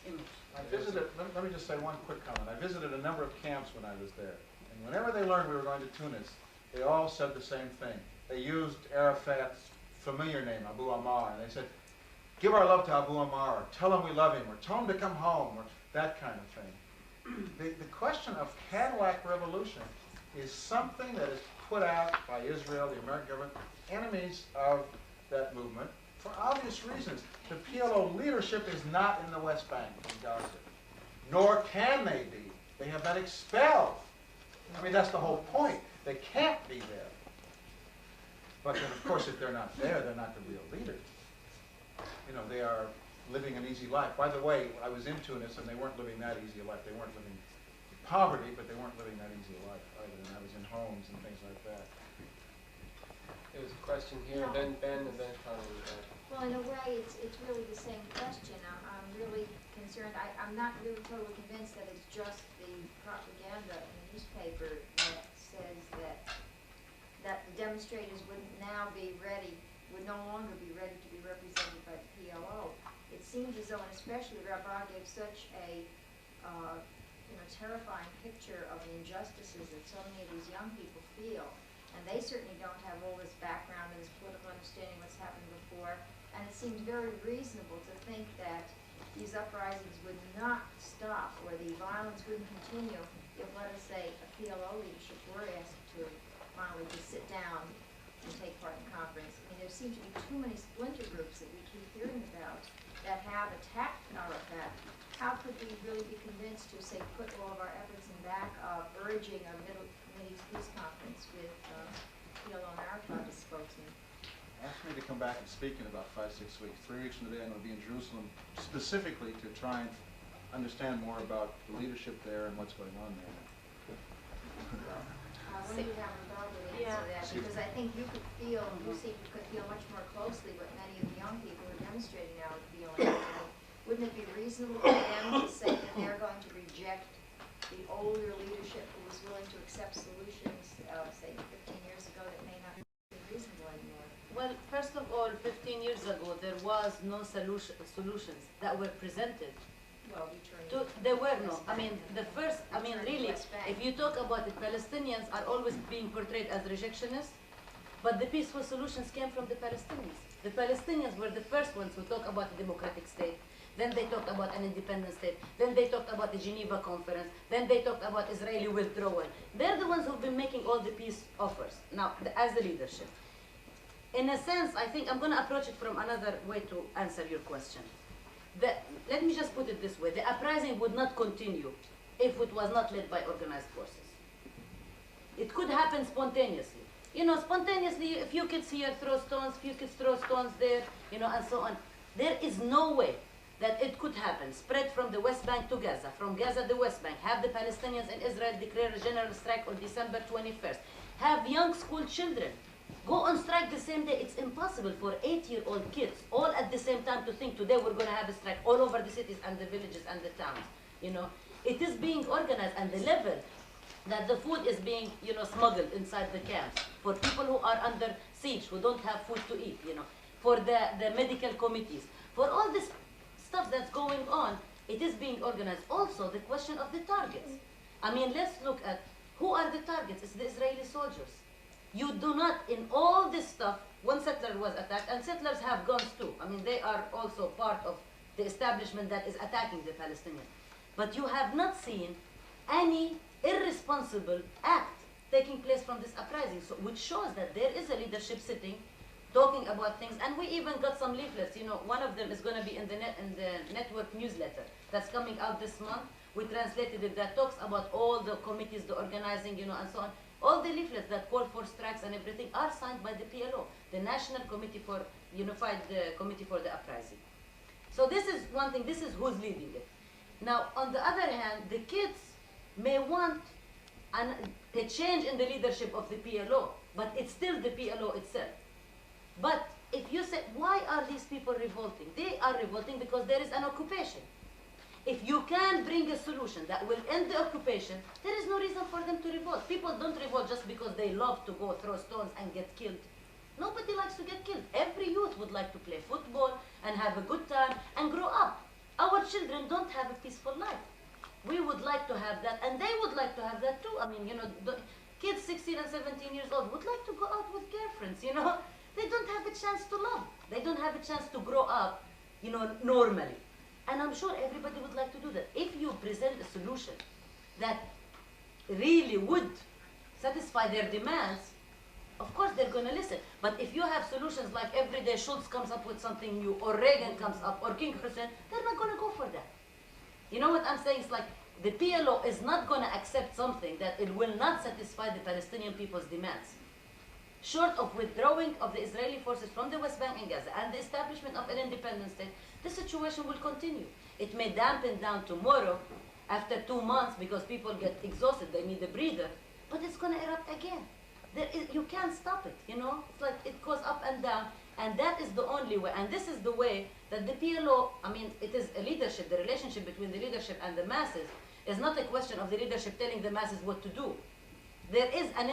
image. I visited, let me just say one quick comment. I visited a number of camps when I was there, and whenever they learned we were going to Tunis, they all said the same thing. They used Arafat's familiar name, Abu Ammar, and they said, give our love to Abu Ammar, or tell him we love him, or tell him to come home, or that kind of thing. The question of Cadillac Revolution is something that is put out by Israel, the American government, enemies of that movement, for obvious reasons. The PLO leadership is not in the West Bank in Gaza, nor can they be. They have been expelled. I mean, that's the whole point. They can't be there. But then, of course, if they're not there, they're not the real leaders. You know, they are living an easy life. By the way, I was in Tunis, and they weren't living that easy a life. They weren't living poverty, but they weren't living that easy a life either. And I was in homes and things like that. There was a question here, then Ben, and then Connie. Well, in a way, it's really the same question. I'm really concerned. I'm not really totally convinced that it's just the propaganda in the newspaper that says that the demonstrators would no longer be ready to be represented by the PLO. It seems as though, and especially Rabah gave such a terrifying picture of the injustices that so many of these young people feel. And they certainly don't have all this background and this political understanding of what's happened before. And it seems very reasonable to think that these uprisings would not stop, or the violence wouldn't continue if, let us say, a PLO leadership were asked to finally just sit down and take part in conference. I mean, there seem to be too many splinter groups that we keep hearing about that have attacked Arafat. How could we really be convinced to, say, put all of our efforts in back of urging a Middle East peace conference with PLO and Arafat as spokesman? Ask me to come back and speak in about 5-6 weeks. 3 weeks from today, I'm going to be in Jerusalem specifically to try and understand more about the leadership there and what's going on there. I wonder how Rabah would answer that, because I think you could feel much more closely what many of the young people who are demonstrating now would feel. wouldn't it be reasonable for them to say that they're going to reject the older leadership who was willing to accept solutions, say 15 years ago, that may not be reasonable anymore? Well, first of all, 15 years ago, there was no solutions that were presented. Well, returning There were no. I mean, really, if you talk about it, Palestinians are always being portrayed as rejectionists, but the peaceful solutions came from the Palestinians. The Palestinians were the first ones who talked about a democratic state. Then they talked about an independent state. Then they talked about the Geneva Conference. Then they talked about Israeli withdrawal. They're the ones who've been making all the peace offers, now, as the leadership. In a sense, I think I'm going to approach it from another way to answer your question. Let me just put it this way. The uprising would not continue if it was not led by organized forces. It could happen spontaneously. You know, spontaneously, a few kids here throw stones, few kids throw stones there, you know, and so on. There is no way that it could happen. Spread from the West Bank to Gaza, from Gaza to the West Bank. Have the Palestinians in Israel declare a general strike on December 21st. Have young school children go on strike the same day. It's impossible for 8-year-old kids all at the same time to think today we're going to have a strike all over the cities and the villages and the towns. You know, it is being organized, and the level that the food is being, you know, smuggled inside the camps for people who are under siege, who don't have food to eat, you know, for the medical committees, for all this stuff that's going on, it is being organized. Also, the question of the targets. I mean, let's look at who are the targets. It's the Israeli soldiers. You do not, in all this stuff, one settler was attacked, and settlers have guns too. I mean, they are also part of the establishment that is attacking the Palestinians. But you have not seen any irresponsible act taking place from this uprising, so, which shows that there is a leadership sitting, talking about things, and we even got some leaflets. You know, one of them is going to be in the network newsletter that's coming out this month. We translated it, that talks about all the committees, the organizing, you know, and so on. All the leaflets that call for strikes and everything are signed by the PLO, the National Committee for Unified Committee for the Uprising. So this is one thing. This is who's leading it. Now, on the other hand, the kids may want a change in the leadership of the PLO, but it's still the PLO itself. But if you say, why are these people revolting? They are revolting because there is an occupation. If you can bring a solution that will end the occupation, there is no reason for them to revolt. People don't revolt just because they love to go throw stones and get killed. Nobody likes to get killed. Every youth would like to play football and have a good time and grow up. Our children don't have a peaceful life. We would like to have that, and they would like to have that too. I mean, you know, the kids 16 and 17 years old would like to go out with girlfriends, you know. They don't have a chance to love. They don't have a chance to grow up, you know, normally. And I'm sure everybody would like to do that. If you present a solution that really would satisfy their demands, of course they're going to listen. But if you have solutions like every day Schultz comes up with something new, or Reagan comes up, or King Hussein, they're not going to go for that. You know what I'm saying? It's like the PLO is not going to accept something that it will not satisfy the Palestinian people's demands. Short of withdrawing of the Israeli forces from the West Bank and Gaza and the establishment of an independent state, the situation will continue. It may dampen down tomorrow after 2 months because people get exhausted, they need a breather, but it's going to erupt again. You can't stop it, you know? It's like it goes up and down, and that is the only way. And this is the way that the PLO, I mean, it is a leadership. The relationship between the leadership and the masses is not a question of the leadership telling the masses what to do. There is an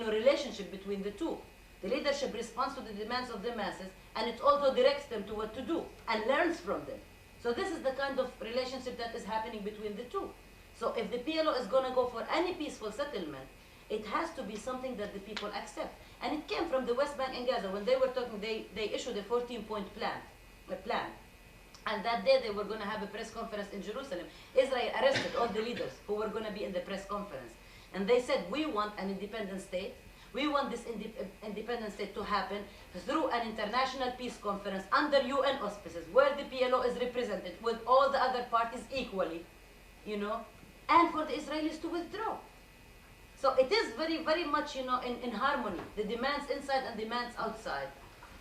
relationship between the two. The leadership responds to the demands of the masses, and it also directs them to what to do and learns from them. So this is the kind of relationship that is happening between the two. So if the PLO is going to go for any peaceful settlement, it has to be something that the people accept. And it came from the West Bank and Gaza. When they were talking, they issued a 14-point plan. And that day they were going to have a press conference in Jerusalem. Israel arrested all the leaders who were going to be in the press conference. And they said, we want an independent state. We want this independent state to happen through an international peace conference under UN auspices, where the PLO is represented with all the other parties equally, you know, and for the Israelis to withdraw. So it is very, very much, you know, in harmony, the demands inside and demands outside.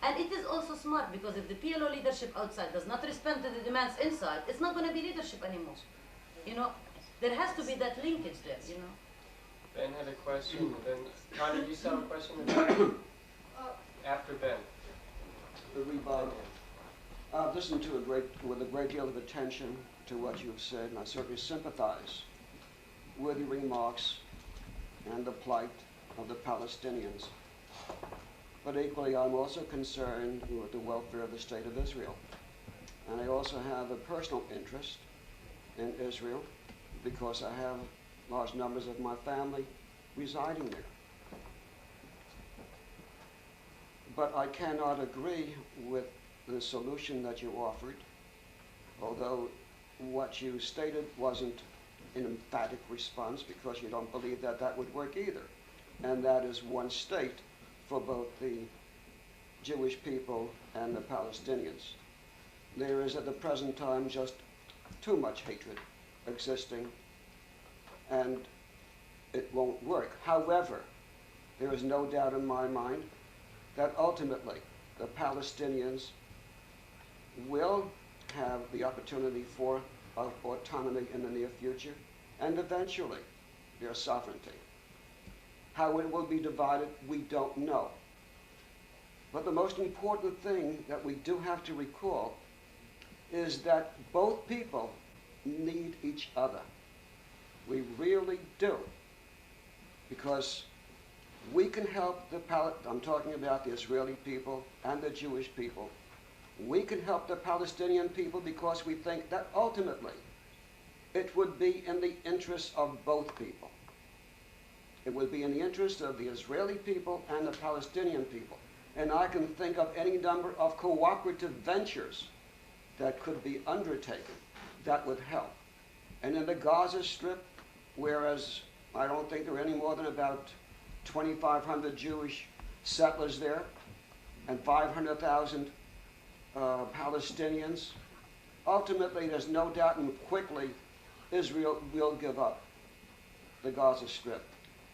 And it is also smart, because if the PLO leadership outside does not respond to the demands inside, it's not going to be leadership anymore. You know, there has to be that linkage there, you know. Ben had a question, then Connie, you still have a question? After Ben. The rebuttal. I've listened to with a great deal of attention to what you've said, and I certainly sympathize with your remarks and the plight of the Palestinians. But equally, I'm also concerned with the welfare of the State of Israel. And I also have a personal interest in Israel because I have large numbers of my family residing there. But I cannot agree with the solution that you offered, although what you stated wasn't an emphatic response because you don't believe that that would work either. And that is one state for both the Jewish people and the Palestinians. There is at the present time just too much hatred existing, and it won't work. However, there is no doubt in my mind that ultimately the Palestinians will have the opportunity for autonomy in the near future, and eventually their sovereignty. How it will be divided, we don't know. But the most important thing that we do have to recall is that both people need each other. We really do. Because we can help I'm talking about the Israeli people and the Jewish people. We can help the Palestinian people because we think that ultimately it would be in the interest of both people. It would be in the interest of the Israeli people and the Palestinian people. And I can think of any number of cooperative ventures that could be undertaken that would help. And in the Gaza Strip, whereas I don't think there are any more than about 2,500 Jewish settlers there and 500,000 Palestinians, ultimately there's no doubt and quickly Israel will give up the Gaza Strip.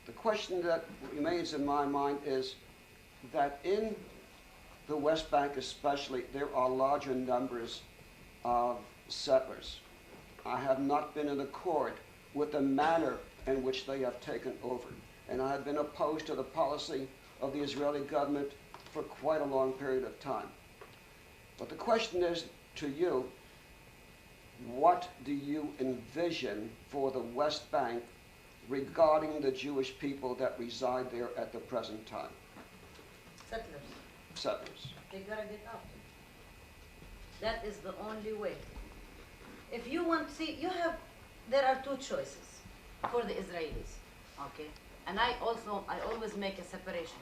The question that remains in my mind is that in the West Bank especially, there are larger numbers of settlers. I have not been in accord with the manner in which they have taken over. And I have been opposed to the policy of the Israeli government for quite a long period of time. But the question is to you, what do you envision for the West Bank regarding the Jewish people that reside there at the present time? Settlers. Settlers. They gotta get out. That is the only way. If you want to see, there are two choices for the Israelis, okay? And I always make a separation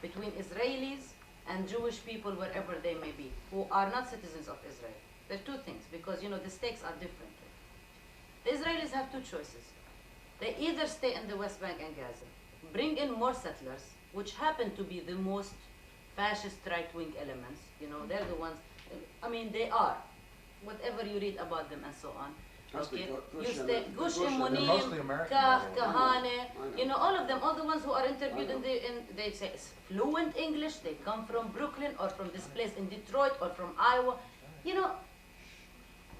between Israelis and Jewish people wherever they may be, who are not citizens of Israel. There are two things, because the stakes are different. The Israelis have two choices. They either stay in the West Bank and Gaza, bring in more settlers, which happen to be the most fascist right-wing elements. They're the ones, they are. Whatever you read about them and so on. Okay, you stay Gush Emunim, Kach, Kahane, all of them, all the ones who are interviewed they say it's fluent English, they come from Brooklyn or from this place in Detroit or from Iowa.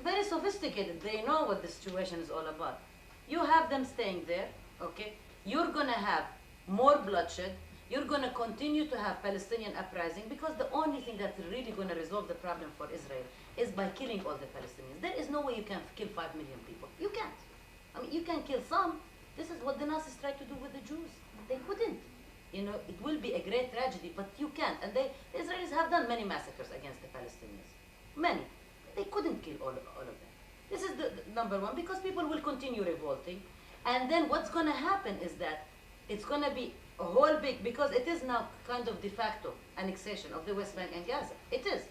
Very sophisticated, they know what the situation is all about. You have them staying there, okay? You're gonna have more bloodshed, you're gonna continue to have Palestinian uprising, because the only thing that's really gonna resolve the problem for Israel is by killing all the Palestinians. There is no way you can kill 5 million people. You can't. You can kill some. This is what the Nazis tried to do with the Jews. They couldn't. It will be a great tragedy, but you can't. And the Israelis have done many massacres against the Palestinians. Many. They couldn't kill all of them. This is the number one, because people will continue revolting. And then what's going to happen is that it's going to be a whole big, because it is now kind of de facto annexation of the West Bank and Gaza. It is.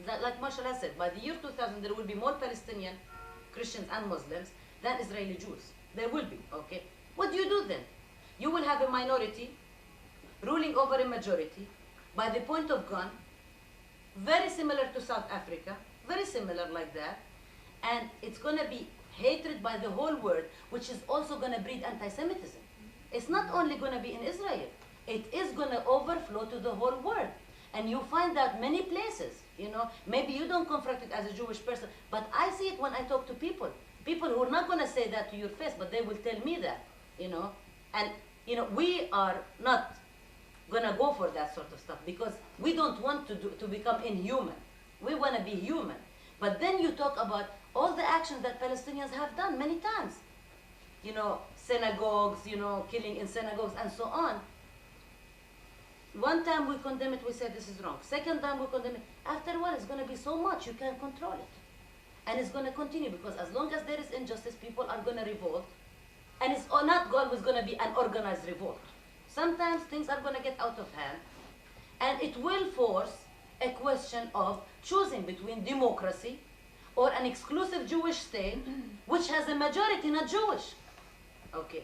That, like Marshall has said, by the year 2000, there will be more Palestinian Christians and Muslims than Israeli Jews. There will be, okay? What do you do then? You will have a minority ruling over a majority by the point of gun, very similar to South Africa, very similar like that, and it's going to be hatred by the whole world, which is also going to breed anti-Semitism. It's not only going to be in Israel, it is going to overflow to the whole world. And you find that many places, maybe you don't confront it as a Jewish person, but I see it when I talk to people who are not going to say that to your face, but they will tell me that, and, we are not going to go for that sort of stuff, because we don't want to become inhuman. We want to be human. But then you talk about all the actions that Palestinians have done many times. You know, synagogues, you know, killing in synagogues and so on. One time we condemn it, we say this is wrong. Second time we condemn it. After a while, it's going to be so much, you can't control it. And it's going to continue, because as long as there is injustice, people are going to revolt. And it's not always going to be an organized revolt. Sometimes things are going to get out of hand. And it will force a question of choosing between democracy or an exclusive Jewish state, which has a majority not Jewish. Okay.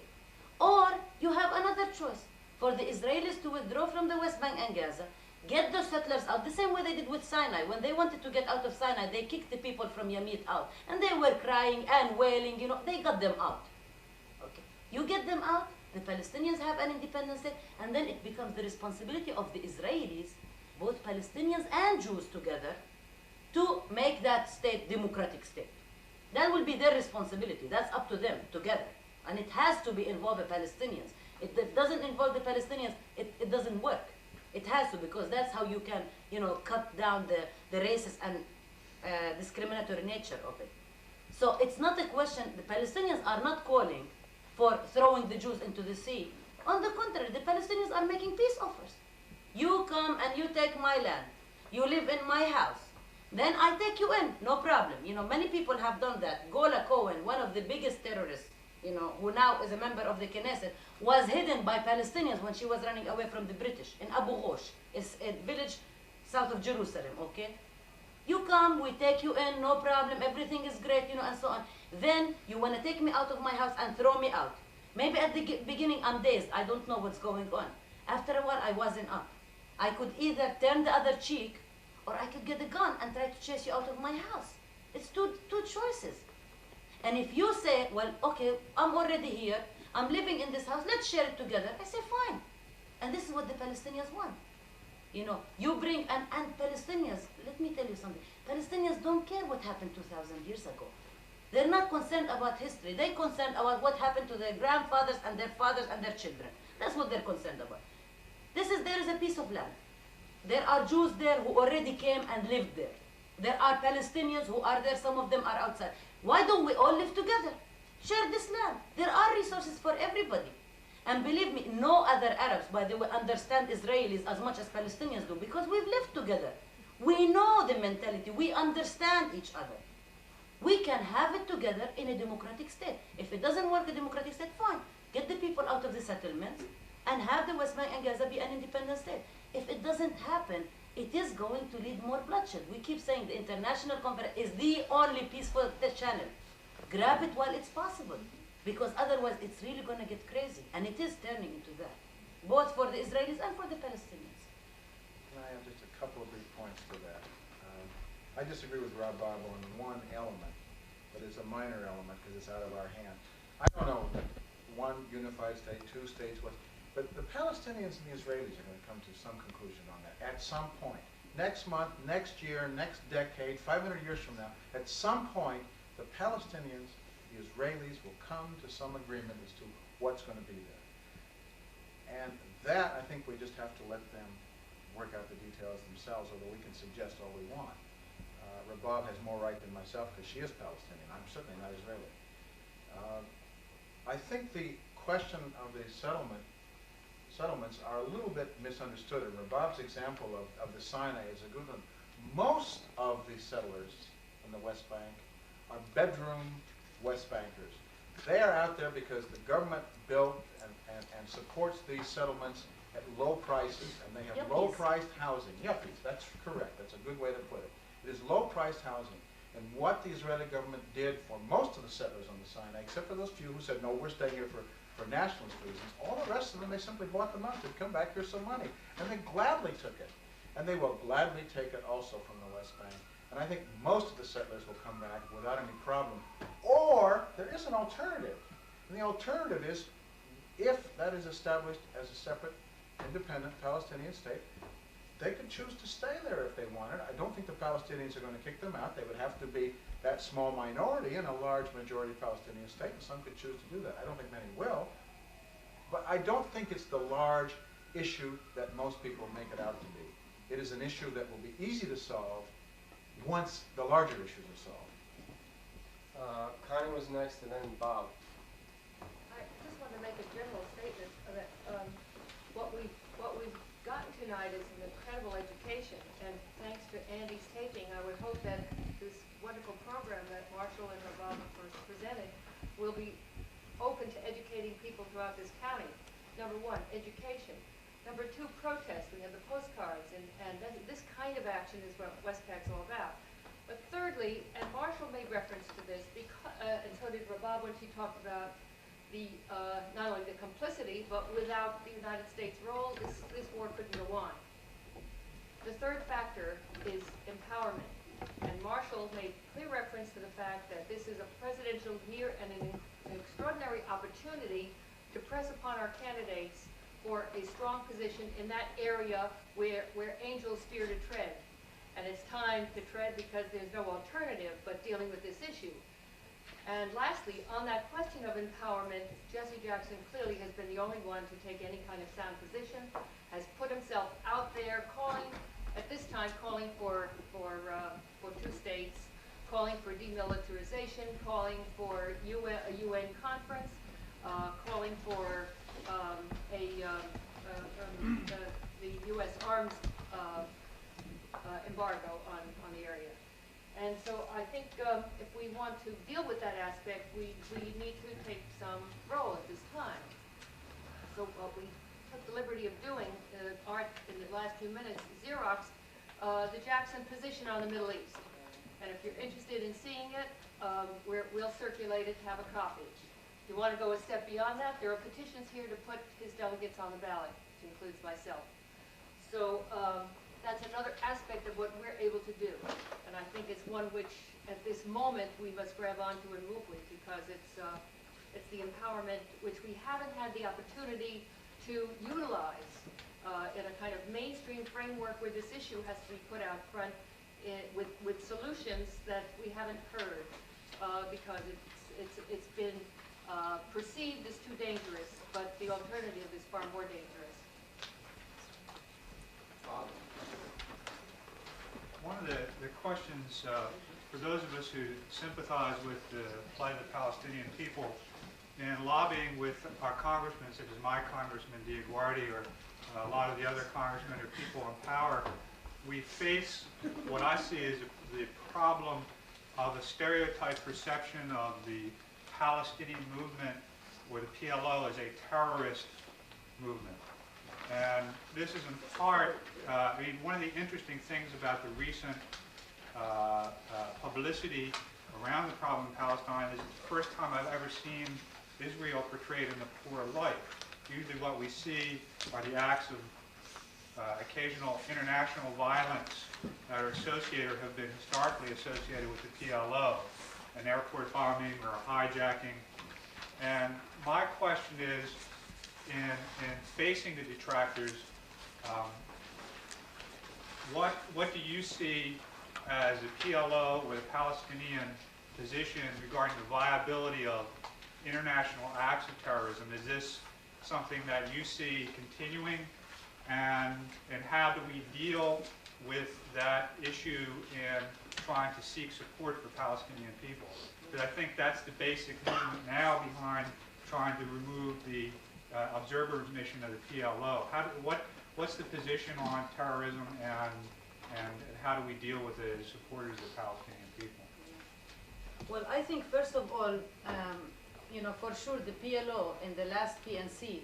Or you have another choice, for the Israelis to withdraw from the West Bank and Gaza, get the settlers out, the same way they did with Sinai. When they wanted to get out of Sinai, they kicked the people from Yamit out. And they were crying and wailing, you know, they got them out. Okay. You get them out, the Palestinians have an independent state, and then it becomes the responsibility of the Israelis, both Palestinians and Jews together, to make that state democratic state. That will be their responsibility. That's up to them together. And it has to be involve the Palestinians. If it doesn't involve the Palestinians, it doesn't work. It has to, because that's how you can, you know, cut down the racist and discriminatory nature of it. So it's not a question, the Palestinians are not calling for throwing the Jews into the sea. On the contrary, the Palestinians are making peace offers. You come and you take my land. You live in my house. Then I take you in, no problem. You know, many people have done that. Gola Cohen, one of the biggest terrorists, you know, who now is a member of the Knesset, was hidden by Palestinians when she was running away from the British in Abu Ghosh. It's a village south of Jerusalem, okay? You come, we take you in, no problem, everything is great, you know, and so on. Then you want to take me out of my house and throw me out. Maybe at the beginning I'm dazed, I don't know what's going on. After a while I wasn't up. I could either turn the other cheek, or I could get a gun and try to chase you out of my house. It's two choices. And if you say, well, okay, I'm already here, I'm living in this house, let's share it together, I say fine. And this is what the Palestinians want. You know, you bring, and Palestinians, let me tell you something, Palestinians don't care what happened 2,000 years ago. They're not concerned about history, they're concerned about what happened to their grandfathers and their fathers and their children. That's what they're concerned about. There is a piece of land. There are Jews there who already came and lived there. There are Palestinians who are there, some of them are outside. Why don't we all live together? Share this land. There are resources for everybody. And believe me, no other Arabs, by the way, understand Israelis as much as Palestinians do, because we've lived together. We know the mentality. We understand each other. We can have it together in a democratic state. If it doesn't work a democratic state, fine. Get the people out of the settlements and have the West Bank and Gaza be an independent state. If it doesn't happen, it is going to lead more bloodshed. We keep saying the international conference is the only peaceful channel. Grab it while it's possible, because otherwise it's really going to get crazy. And it is turning into that, both for the Israelis and for the Palestinians. Can I have just a couple of brief points to that? I disagree with Rob Bible on one element, but it's a minor element because it's out of our hand. I don't know, one unified state, two states, but the Palestinians and the Israelis are going to come to some conclusion on that at some point. Next month, next year, next decade, 500 years from now, at some point, the Palestinians, the Israelis will come to some agreement as to what's going to be there. And that, I think we just have to let them work out the details themselves, although we can suggest all we want. Rabab has more right than myself because she is Palestinian. I'm certainly not Israeli. I think the question of the settlements are a little bit misunderstood, and Rabab's example of the Sinai is a good one. Most of the settlers in the West Bank are bedroom West Bankers. They are out there because the government built and supports these settlements at low prices, and they have low-priced housing. Yuppies, that's correct. That's a good way to put it. It is low-priced housing. And what the Israeli government did for most of the settlers on the Sinai, except for those few who said, no, we're staying here for nationalist reasons, all the rest of them, they simply bought them out. They'd come back, here's some money. And they gladly took it. And they will gladly take it also from the West Bank. And I think most of the settlers will come back without any problem. Or there is an alternative. And the alternative is, if that is established as a separate, independent Palestinian state, they could choose to stay there if they wanted. I don't think the Palestinians are going to kick them out. They would have to be that small minority in a large majority Palestinian state, and some could choose to do that. I don't think many will. But I don't think it's the large issue that most people make it out to be. It is an issue that will be easy to solve once the larger issues are solved. Connie was next, and then Bob. I just want to make a general statement that what we've gotten tonight is an incredible education, and thanks to Andy's taping, I would hope that this wonderful program that Marshall and Rabab first presented will be open to educating people throughout this county. Number one, education. Number two, protest. We have the postcards, and this kind of action is what WESPAC's all about. But thirdly, and Marshall made reference to this, and so did Rabab when she talked about the not only the complicity, but without the United States' role, this war couldn't go on. The third factor is empowerment. And Marshall made clear reference to the fact that this is a presidential year and an extraordinary opportunity to press upon our candidates for a strong position in that area where angels fear to tread. And it's time to tread because there's no alternative but dealing with this issue. And lastly, on that question of empowerment, Jesse Jackson clearly has been the only one to take any kind of sound position, has put himself out there calling, at this time, calling for 2 states, calling for demilitarization, calling for a UN conference, calling for the U.S. arms embargo on the area. And so I think if we want to deal with that aspect, we need to take some role at this time. So what we took the liberty of doing, Art, in the last few minutes, Xerox, the Jackson position on the Middle East. And if you're interested in seeing it, we'll circulate it, have a copy. If you want to go a step beyond that, there are petitions here to put his delegates on the ballot, which includes myself. So that's another aspect of what we're able to do. And I think it's one which, at this moment, we must grab onto and move with, because it's the empowerment which we haven't had the opportunity to utilize in a kind of mainstream framework where this issue has to be put out front with solutions that we haven't heard because it's been perceived as too dangerous, but the alternative is far more dangerous. One of the questions for those of us who sympathize with the plight of the Palestinian people, in lobbying with our congressmen, such as my congressman Diaguardi, or a lot of the other congressmen or people in power, we face what I see as the problem of a stereotype perception of the Palestinian movement, or the PLO, as a terrorist movement. And this is in part, one of the interesting things about the recent publicity around the problem in Palestine is it's the first time I've ever seen Israel portrayed in a poor light. Usually what we see are the acts of occasional international violence that are associated or have been historically associated with the PLO, an airport bombing or a hijacking. And my question is, in facing the detractors, what do you see as the PLO or the Palestinian position regarding the viability of international acts of terrorism? Is this something that you see continuing? And how do we deal with that issue in trying to seek support for Palestinian people? Because I think that's the basic movement now behind trying to remove the observer mission of the PLO. What's the position on terrorism, and how do we deal with the supporters of the Palestinian people? Well, I think first of all, for sure the PLO in the last PNC,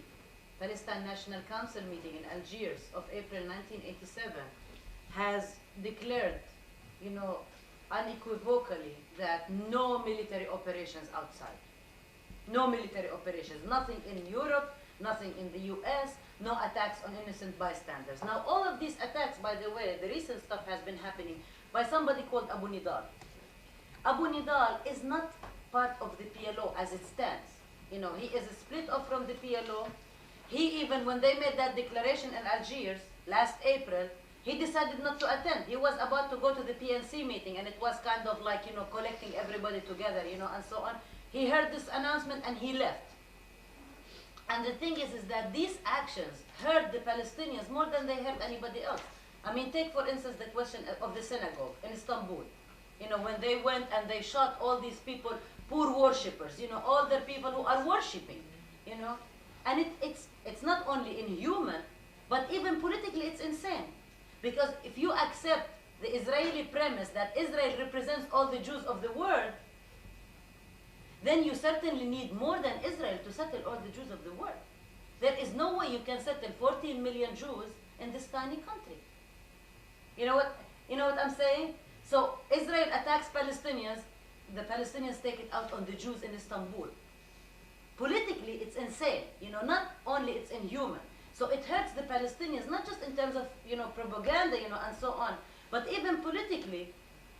Palestine National Council meeting in Algiers of April 1987, has declared, unequivocally that no military operations outside. No military operations, nothing in Europe, nothing in the US, no attacks on innocent bystanders. Now, all of these attacks, by the way, the recent stuff has been happening by somebody called Abu Nidal. Abu Nidal is not part of the PLO as it stands. He is split off from the PLO. He even, when they made that declaration in Algiers last April, he decided not to attend. He was about to go to the PNC meeting, and it was kind of like, collecting everybody together, and so on. He heard this announcement and he left. And the thing is that these actions hurt the Palestinians more than they hurt anybody else. I mean, take for instance the question of the synagogue in Istanbul. You know, when they went and they shot all these people, poor worshippers, you know, all the people who are worshipping, you know. And it's not only inhuman, but even politically it's insane. Because if you accept the Israeli premise that Israel represents all the Jews of the world, then you certainly need more than Israel to settle all the Jews of the world. There is no way you can settle 14 million Jews in this tiny country. You know what I'm saying? So Israel attacks Palestinians, the Palestinians take it out on the Jews in Istanbul. Politically, it's insane. You know, not only it's inhuman. So it hurts the Palestinians, not just in terms of, you know, propaganda, you know, and so on, but even politically,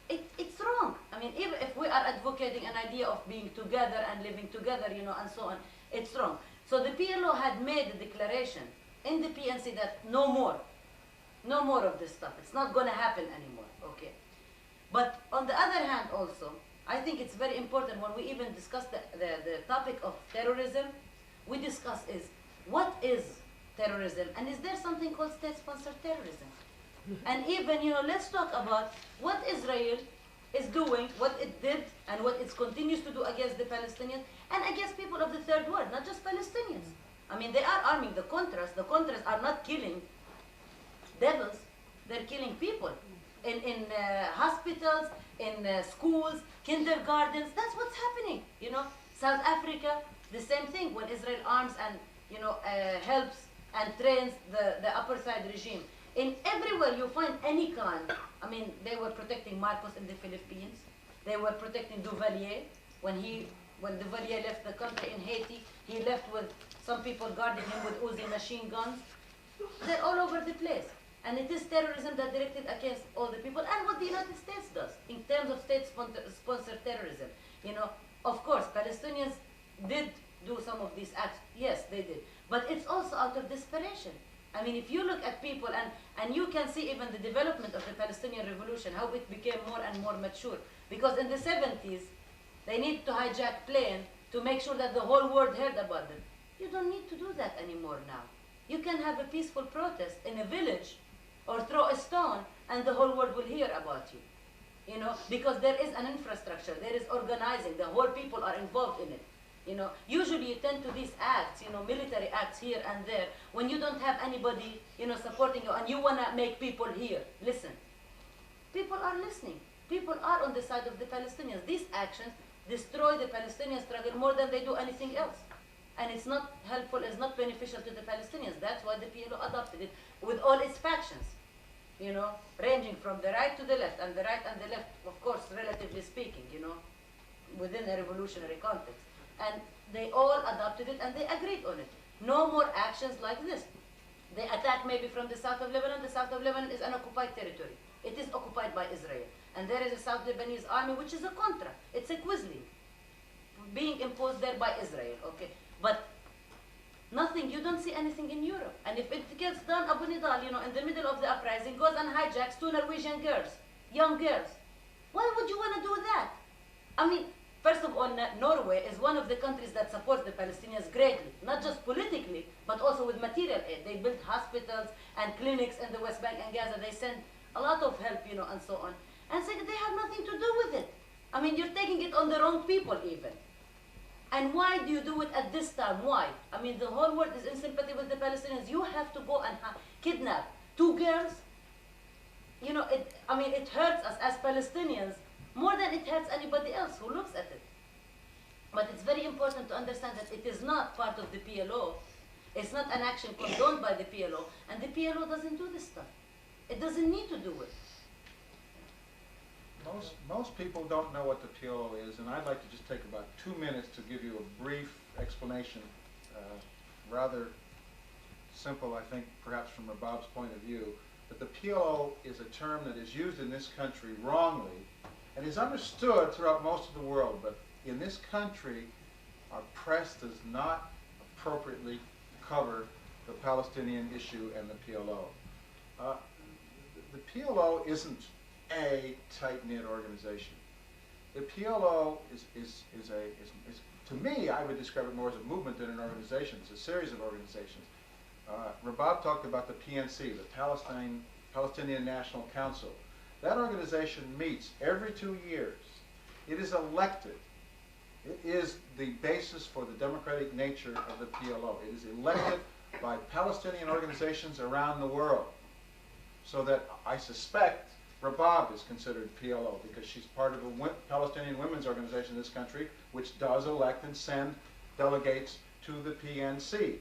it's wrong. I mean, even if we are advocating an idea of being together and living together, you know, and so on, it's wrong. So the PLO had made a declaration in the PNC that no more of this stuff. It's not going to happen anymore, okay? But on the other hand also, I think it's very important when we even discuss the topic of terrorism, we discuss is, what is terrorism? And is there something called state-sponsored terrorism? And even, you know, let's talk about what Israel is doing, what it did, and what it continues to do against the Palestinians, and against people of the third world, not just Palestinians. I mean, they are arming the Contras. The Contras are not killing devils, they're killing people. In hospitals, in schools, kindergartens, that's what's happening, you know. South Africa, the same thing, when Israel arms and, you know, helps and trains the apartheid regime. In everywhere you find any kind, I mean, they were protecting Marcos in the Philippines, they were protecting Duvalier, when Duvalier left the country in Haiti, he left with some people guarding him with Uzi machine guns. They're all over the place. And it is terrorism that directed against all the people, and what the United States does in terms of state-sponsored terrorism. You know, of course, Palestinians did do some of these acts. Yes, they did. But it's also out of desperation. I mean, if you look at people, and you can see even the development of the Palestinian revolution, how it became more and more mature. Because in the 70s, they need to hijack plane to make sure that the whole world heard about them. You don't need to do that anymore now. You can have a peaceful protest in a village or throw a stone and the whole world will hear about you. You know, because there is an infrastructure, there is organizing, the whole people are involved in it. You know, usually you tend to these acts, you know, military acts here and there, when you don't have anybody, you know, supporting you and you want to make people hear. Listen, people are listening. People are on the side of the Palestinians. These actions destroy the Palestinian struggle more than they do anything else. And it's not helpful, it's not beneficial to the Palestinians. That's why the PLO adopted it with all its factions, you know, ranging from the right to the left, and the right and the left, of course, relatively speaking, you know, within a revolutionary context. And they all adopted it and they agreed on it. No more actions like this. They attack maybe from the south of Lebanon. The south of Lebanon is an occupied territory. It is occupied by Israel. And there is a South Lebanese army, which is a contra. It's a quisling being imposed there by Israel, okay? But nothing, you don't see anything in Europe. And if it gets done, Abu Nidal, you know, in the middle of the uprising, goes and hijacks 2 Norwegian girls, young girls. Why would you want to do that? I mean, first of all, Norway is one of the countries that supports the Palestinians greatly, not just politically, but also with material aid. They built hospitals and clinics in the West Bank and Gaza. They send a lot of help, you know, and so on. And say they have nothing to do with it. I mean, you're taking it on the wrong people even. And why do you do it at this time? Why? I mean, the whole world is in sympathy with the Palestinians. You have to go and kidnap 2 girls. You know, it hurts us as Palestinians more than it hurts anybody else who looks at it. But it's very important to understand that it is not part of the PLO. It's not an action condoned by the PLO. And the PLO doesn't do this stuff. It doesn't need to do it. Most people don't know what the PLO is, and I'd like to just take about 2 minutes to give you a brief explanation, rather simple, I think, perhaps from Rabab's point of view, that the PLO is a term that is used in this country wrongly and is understood throughout most of the world, but in this country, our press does not appropriately cover the Palestinian issue and the PLO. The PLO isn't a tight-knit organization. The PLO is to me, I would describe it more as a movement than an organization. It's a series of organizations. Rabab talked about the PNC, the Palestine Palestinian National Council. That organization meets every 2 years. It is elected. It is the basis for the democratic nature of the PLO. It is elected by Palestinian organizations around the world. So that I suspect Rabab is considered PLO because she's part of a Palestinian women's organization in this country, which does elect and send delegates to the PNC.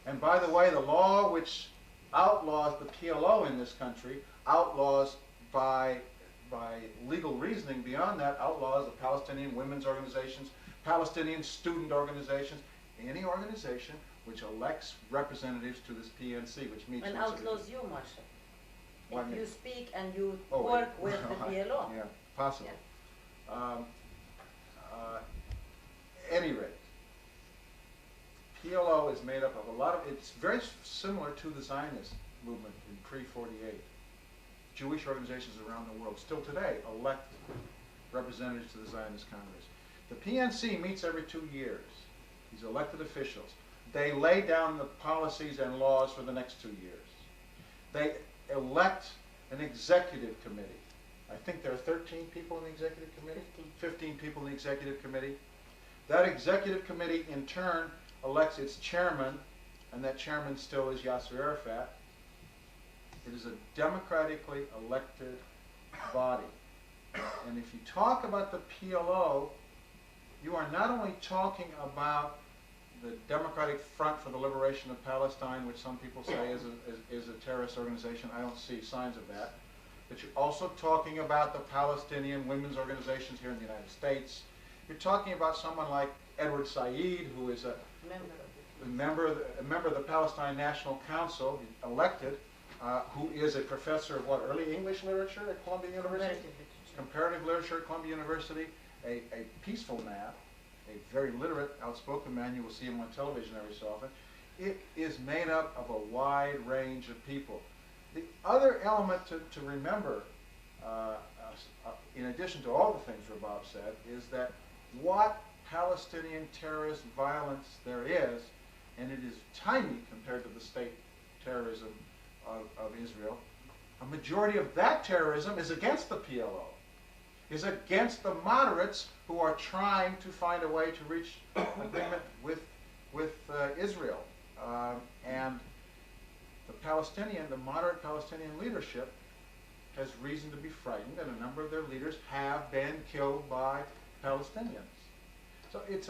And by the way, the law which outlaws the PLO in this country outlaws by legal reasoning beyond that, outlaws the Palestinian women's organizations, Palestinian student organizations, any organization which elects representatives to this PNC, which meets... And outlaws you, Marshall. Well, If you speak and you oh, work wait. with the PLO. Yeah, possible. Any rate, PLO is made up of a lot of, it's very similar to the Zionist movement in pre-48. Jewish organizations around the world still today elect representatives to the Zionist Congress. The PNC meets every 2 years. These elected officials. They lay down the policies and laws for the next 2 years. They elect an executive committee. I think there are 13 people in the executive committee? 15 people in the executive committee. That executive committee, in turn, elects its chairman, and that chairman still is Yasser Arafat. It is a democratically elected body. And if you talk about the PLO, you are not only talking about the Democratic Front for the Liberation of Palestine, which some people say is a terrorist organization. I don't see signs of that. But you're also talking about the Palestinian women's organizations here in the United States. You're talking about someone like Edward Said, who is a member of the Palestine National Council, elected, who is a professor of what, early English literature at Columbia University? Comparative literature at Columbia University, a peaceful man, a very literate, outspoken man. You will see him on television every so often. It is made up of a wide range of people. The other element to remember, in addition to all the things Rabab said, is that what Palestinian terrorist violence there is, and it is tiny compared to the state terrorism of Israel, a majority of that terrorism is against the PLO, is against the moderates who are trying to find a way to reach agreement with Israel. And the moderate Palestinian leadership has reason to be frightened, and a number of their leaders have been killed by Palestinians. So it's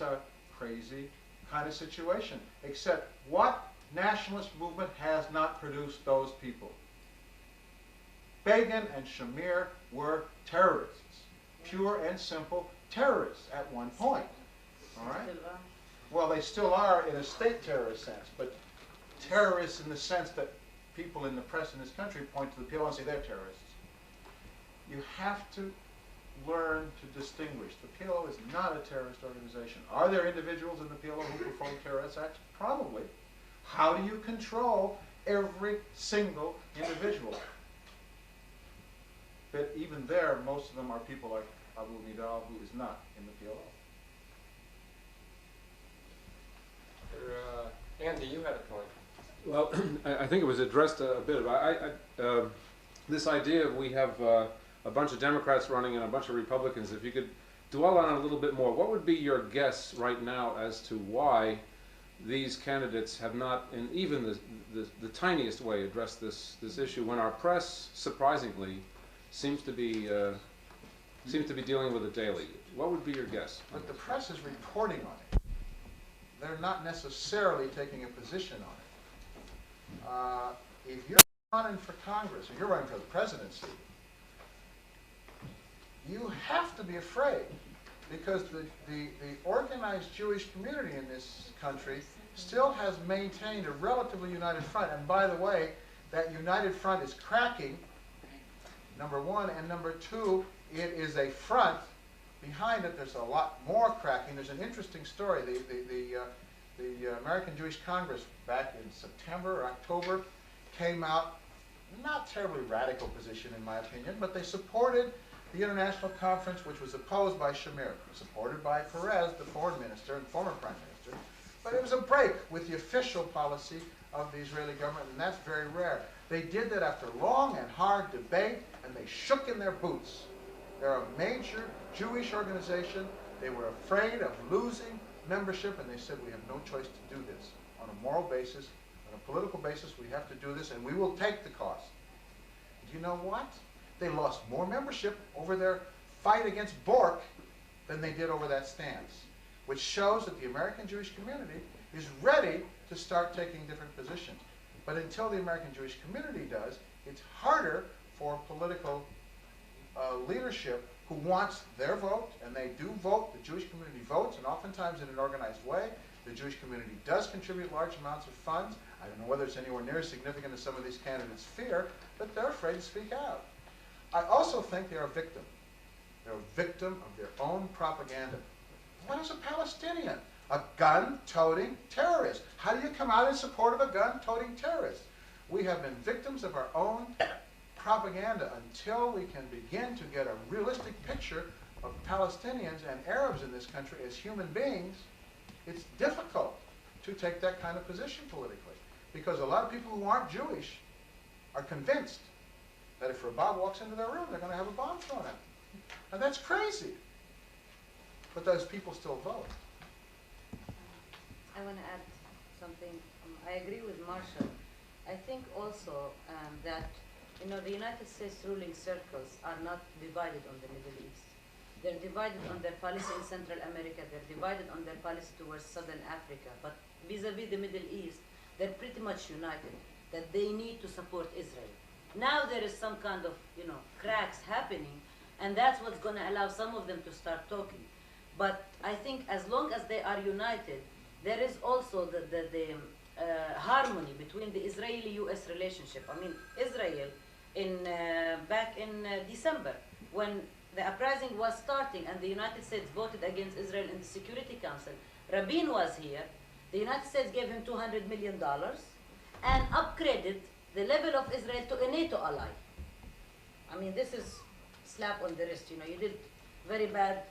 a crazy kind of situation, except what nationalist movement has not produced those people? Begin and Shamir were terrorists, pure and simple terrorists at one point. All right? Well, they still are in a state terrorist sense, but terrorists in the sense that people in the press in this country point to the PLO and say they're terrorists. You have to learn to distinguish. The PLO is not a terrorist organization. Are there individuals in the PLO who perform terrorist acts? Probably. How do you control every single individual? But even there, most of them are people like Abu Nidal, who is not in the PLO. Andy, you had a point. Well, I think it was addressed a bit about this idea of we have a bunch of Democrats running and a bunch of Republicans. If you could dwell on it a little bit more, what would be your guess right now as to why these candidates have not, in even the tiniest way, addressed this issue, when our press, surprisingly, seems to be dealing with it daily? What would be your guess? But the press is reporting on it. They're not necessarily taking a position on it. If you're running for Congress, or you're running for the presidency, you have to be afraid, because the organized Jewish community in this country still has maintained a relatively united front. And by the way, that united front is cracking, number one, and number two, it is a front. Behind it, there's a lot more cracking. There's an interesting story. The American Jewish Congress back in September or October came out, not terribly radical position in my opinion, but they supported the international conference, which was opposed by Shamir, supported by Perez, the foreign minister and former prime minister. But it was a break with the official policy of the Israeli government, and that's very rare. They did that after long and hard debate, and they shook in their boots. They're a major Jewish organization. They were afraid of losing membership, and they said, we have no choice to do this. On a moral basis, on a political basis, we have to do this, and we will take the cost. Do you know what? They lost more membership over their fight against Bork than they did over that stance, which shows that the American Jewish community is ready to start taking different positions. But until the American Jewish community does, it's harder for political leadership who wants their vote, and they do vote. The Jewish community votes, and oftentimes in an organized way. The Jewish community does contribute large amounts of funds. I don't know whether it's anywhere near as significant as some of these candidates fear, but they're afraid to speak out. I also think they're a victim. They're a victim of their own propaganda. What is a Palestinian? A gun-toting terrorist. How do you come out in support of a gun-toting terrorist? We have been victims of our own propaganda until we can begin to get a realistic picture of Palestinians and Arabs in this country as human beings. It's difficult to take that kind of position politically, because a lot of people who aren't Jewish are convinced that if Rabbah walks into their room, they're going to have a bomb thrown at them. And that's crazy. But those people still vote. I want to add something. I agree with Marshall. I think also that, you know, the United States ruling circles are not divided on the Middle East. They're divided on their policy in Central America. They're divided on their policy towards Southern Africa. But vis-a-vis the Middle East, they're pretty much united that they need to support Israel. Now there is some kind of, you know, cracks happening, and that's what's going to allow some of them to start talking. But I think as long as they are united, there is also the harmony between the Israeli-U.S. relationship. I mean, Israel, back in December, when the uprising was starting and the United States voted against Israel in the Security Council, Rabin was here. The United States gave him $200 million and upgraded the level of Israel to a NATO ally. I mean, this is slap on the wrist, you know. You did very bad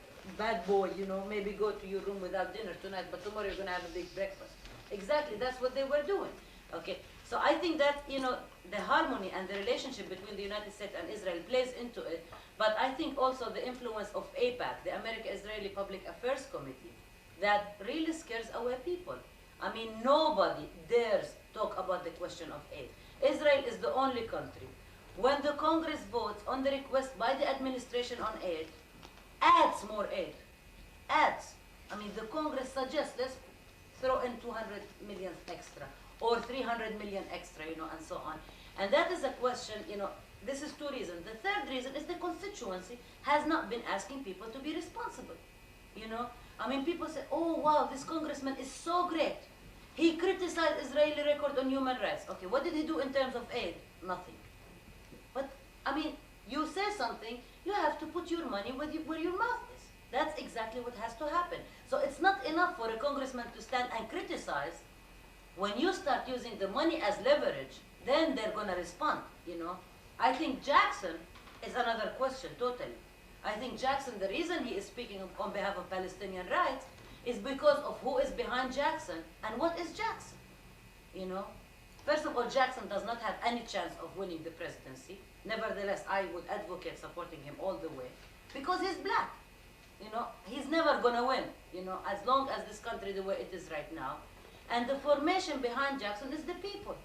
boy, you know, maybe go to your room without dinner tonight, but tomorrow you're going to have a big breakfast. Exactly, that's what they were doing. Okay, so I think that, you know, the harmony and the relationship between the United States and Israel plays into it, but I think also the influence of AIPAC, the America-Israeli Public Affairs Committee, that really scares away people. I mean, nobody dares talk about the question of aid. Israel is the only country. When the Congress votes on the request by the administration on aid, adds more aid. Adds. I mean, the Congress suggests, let's throw in 200 million extra, or 300 million extra, you know, and so on. And that is a question, you know, this is two reasons. The third reason is the constituency has not been asking people to be responsible, you know. I mean, people say, oh, wow, this congressman is so great. He criticized Israeli record on human rights. Okay, what did he do in terms of aid? Nothing. But, I mean, you say something, you have to put your money where your mouth is. That's exactly what has to happen. So it's not enough for a congressman to stand and criticize. When you start using the money as leverage, then they're going to respond, you know. I think Jackson is another question, totally. I think Jackson, the reason he is speaking on behalf of Palestinian rights is because of who is behind Jackson and what is Jackson, you know. First of all, Jackson does not have any chance of winning the presidency. Nevertheless, I would advocate supporting him all the way because he's black. You know, he's never going to win, you know, as long as this country the way it is right now. And the formation behind Jackson is the people.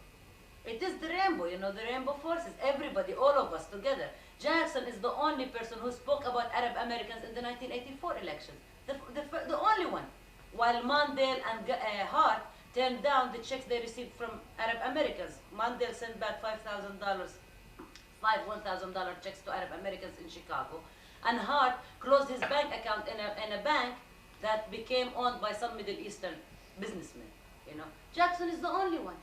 It is the rainbow, you know, the rainbow forces, everybody, all of us together. Jackson is the only person who spoke about Arab Americans in the 1984 elections, the only one. While Mandel and Hart turned down the checks they received from Arab Americans. Mandel sent back $1,000 checks to Arab Americans in Chicago. And Hart closed his bank account in a bank that became owned by some Middle Eastern businessmen. You know, Jackson is the only one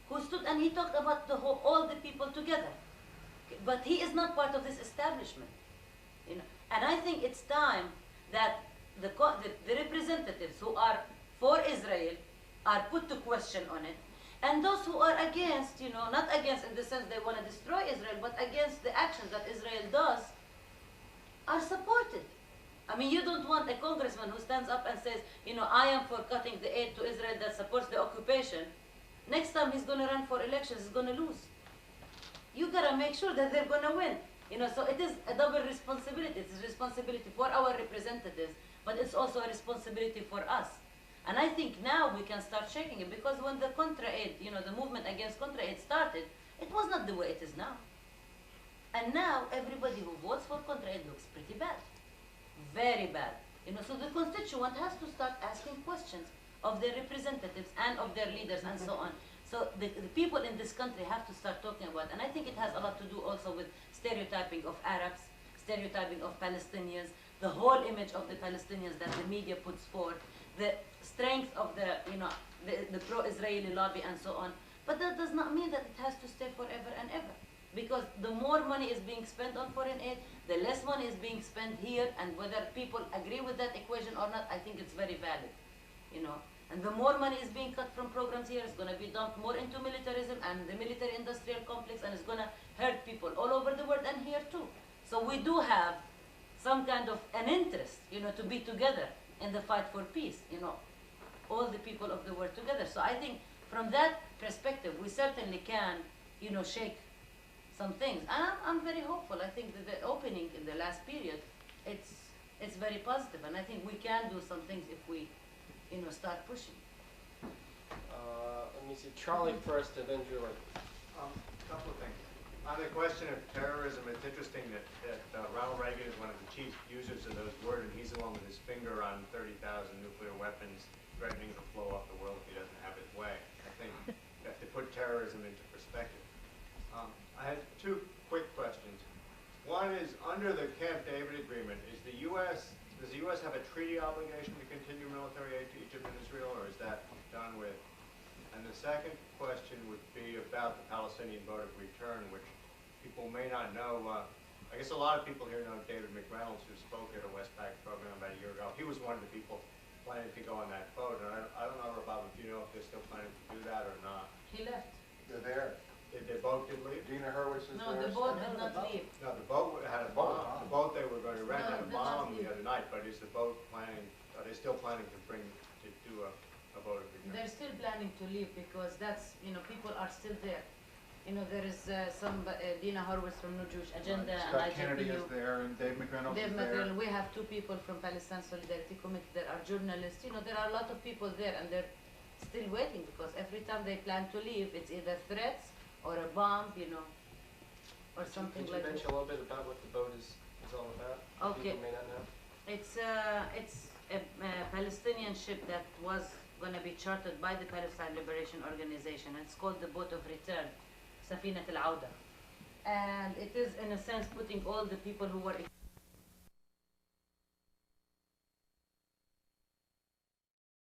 who stood and he talked about all the people together. But he is not part of this establishment. You know, and I think it's time that the representatives who are for Israel are put to question on it, and those who are against, you know, not against in the sense they want to destroy Israel, but against the actions that Israel does, are supported. I mean, you don't want a congressman who stands up and says, you know, I am for cutting the aid to Israel that supports the occupation, Next time he's gonna run for elections, he's gonna lose. You gotta make sure that they're gonna win. You know, so it is a double responsibility. It's a responsibility for our representatives, but it's also a responsibility for us. And I think now we can start shaking it, because when the contra-aid, you know, the movement against contra-aid started, it was not the way it is now. And now everybody who votes for contra-aid looks pretty bad. Very bad. You know, so the constituent has to start asking questions of their representatives and of their leaders and so on. So the people in this country have to start talking about, and I think it has a lot to do also with stereotyping of Arabs, stereotyping of Palestinians, the whole image of the Palestinians that the media puts forth, the strength of the, you know, the pro-Israeli lobby and so on. But that does not mean that it has to stay forever and ever. Because the more money is being spent on foreign aid, the less money is being spent here, and whether people agree with that equation or not, I think it's very valid, you know. And the more money is being cut from programs here, it's going to be dumped more into militarism and the military-industrial complex, and it's going to hurt people all over the world and here too. So we do have some kind of an interest, you know, to be together in the fight for peace, you know, all the people of the world together. So I think from that perspective, we certainly can, you know, shake some things. And I'm very hopeful. I think that the opening in the last period, it's very positive, and I think we can do some things if we, you know, start pushing. Let me see, Charlie first and then Julie. Couple of things. On the question of terrorism, it's interesting that Ronald Reagan is one of the chief users of those words, and he's the one with his finger on 30,000 nuclear weapons threatening to blow up the world if he doesn't have his way. I think you have to put terrorism into perspective. I had two quick questions. One is, under the Camp David Agreement, does the U.S. have a treaty obligation to continue military aid to Egypt and Israel, or is that done with? And the second question would be about the Palestinian vote of return, which people may not know. I guess a lot of people here know David McReynolds, who spoke at a WESPAC program about a year ago. He was one of the people planning to go on that vote, and I don't know, Rabab, if you know if they're still planning to do that or not. He left. They're there. The boat did leave? Dina Hurwitz is No, there. the boat did not leave. No, the boat had a bomb. The boat they were going to rent No, had a did not bomb leave. the other night, but is the boat planning, are they still planning to do a vote of return? They're still planning to leave because that's, you know, people are still there. You know, there is Dina Horowitz from New Jewish Agenda and Scott Kennedy is IJPU. there, and Dave McReynolds Dave is there. McReynolds. We have two people from Palestine Solidarity Committee. There are journalists. You know, there are a lot of people there, and they're still waiting because every time they plan to leave, it's either threats or a bomb, you know, or something like Could you that. mention a little bit about what the boat is all about? Okay. People may not know. It's a Palestinian ship that was going to be chartered by the Palestine Liberation Organization. It's called the Boat of Return, Safinat al-Auda. And it is, in a sense, putting all the people who were